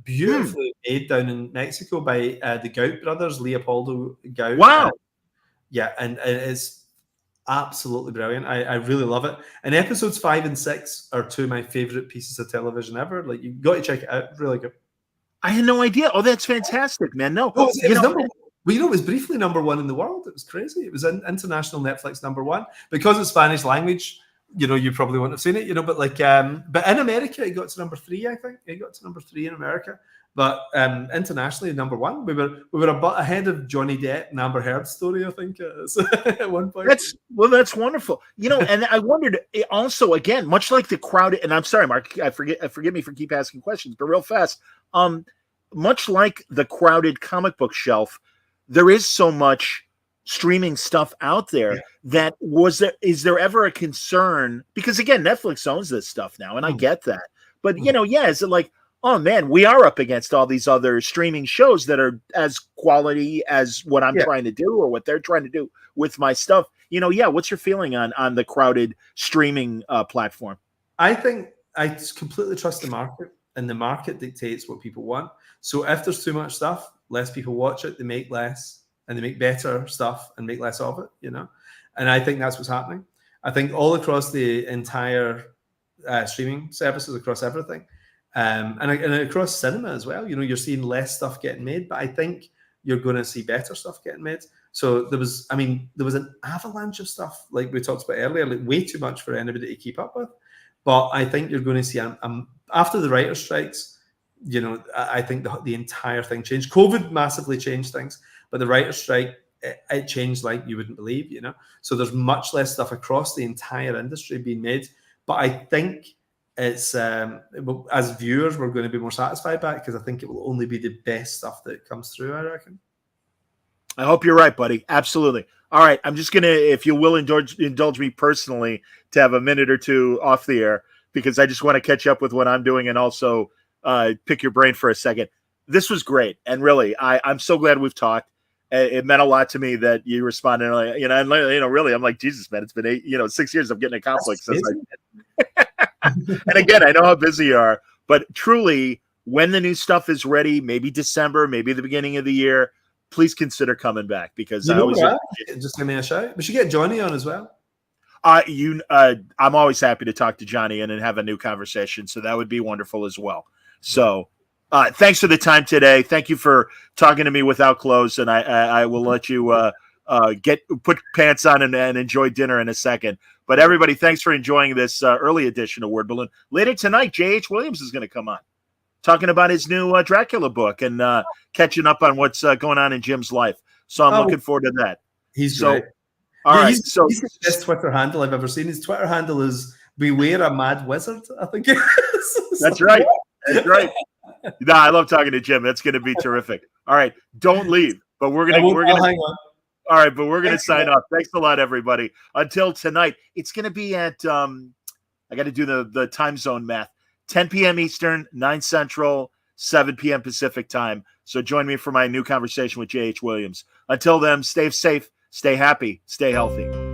beautifully made down in Mexico by the Gout brothers, Leopoldo Gout. Wow. Yeah, and it's absolutely brilliant. I really love it. And episodes 5 and 6 are two of my favorite pieces of television ever. Like, you've got to check it out. Really good. I had no idea. Oh, that's fantastic, man. No, Well, it was briefly number 1 in the world. It was crazy. It was an international Netflix number 1 because it's Spanish language. You know, you probably wouldn't have seen it. You know, but like, but in America, it got to number 3. I think it got to number 3 in America. But internationally, number 1. We were ahead of Johnny Depp and Amber Heard's story, I think, at one point. That's wonderful. You know, and I wondered also, again, much like the crowded, and I'm sorry, Mark, forgive me for keep asking questions, but real fast. Much like the crowded comic book shelf, there is so much streaming stuff out there that is there ever a concern? Because again, Netflix owns this stuff now, and I get that. But you know, is it like, oh man, we are up against all these other streaming shows that are as quality as what I'm trying to do or what they're trying to do with my stuff. You know, what's your feeling on the crowded streaming platform? I think I completely trust the market, and the market dictates what people want. So if there's too much stuff, less people watch it, they make less, and they make better stuff and make less of it, you know? And I think that's what's happening. I think all across the entire streaming services, across everything, and across cinema as well, you know, you're seeing less stuff getting made, but I think you're going to see better stuff getting made. So there was an avalanche of stuff, like we talked about earlier, like way too much for anybody to keep up with. But I think you're going to see, after the writer's strikes, you know, I think the entire thing changed. COVID massively changed things, but the writer's strike, it changed like you wouldn't believe, you know. So there's much less stuff across the entire industry being made. But I think it's, as viewers, we're going to be more satisfied by it because I think it will only be the best stuff that comes through, I reckon. I hope you're right, buddy. Absolutely. All right. I'm just going to, if you will indulge me personally to have a minute or two off the air, because I just want to catch up with what I'm doing and also pick your brain for a second. This was great. And really, I'm so glad we've talked. It meant a lot to me that you responded. And really, I'm like, Jesus, man, it's been 6 years of getting a conflict since and again, I know how busy you are, but truly, when the new stuff is ready, maybe December, maybe the beginning of the year, please consider coming back because just give me a shout. We should get Johnny on as well. I'm always happy to talk to Johnny and have a new conversation, so that would be wonderful as well. So, thanks for the time today. Thank you for talking to me without clothes, and I will let you put pants on and enjoy dinner in a second. But everybody, thanks for enjoying this early edition of Word Balloon. Later tonight, J.H. Williams is going to come on, talking about his new Dracula book and catching up on what's going on in Jim's life. So I'm looking forward to that. He's great. All right. He's the best Twitter handle I've ever seen. His Twitter handle is Beware a Mad Wizard, I think it is. That's right. That's right. No, I love talking to Jim. That's going to be terrific. All right. Don't leave. But we're going to hang on. All right, but we're going to sign off. Thanks a lot, everybody. Until tonight, it's going to be at, I got to do the time zone math, 10 p.m. Eastern, 9 Central, 7 p.m. Pacific time. So join me for my new conversation with J.H. Williams. Until then, stay safe, stay happy, stay healthy.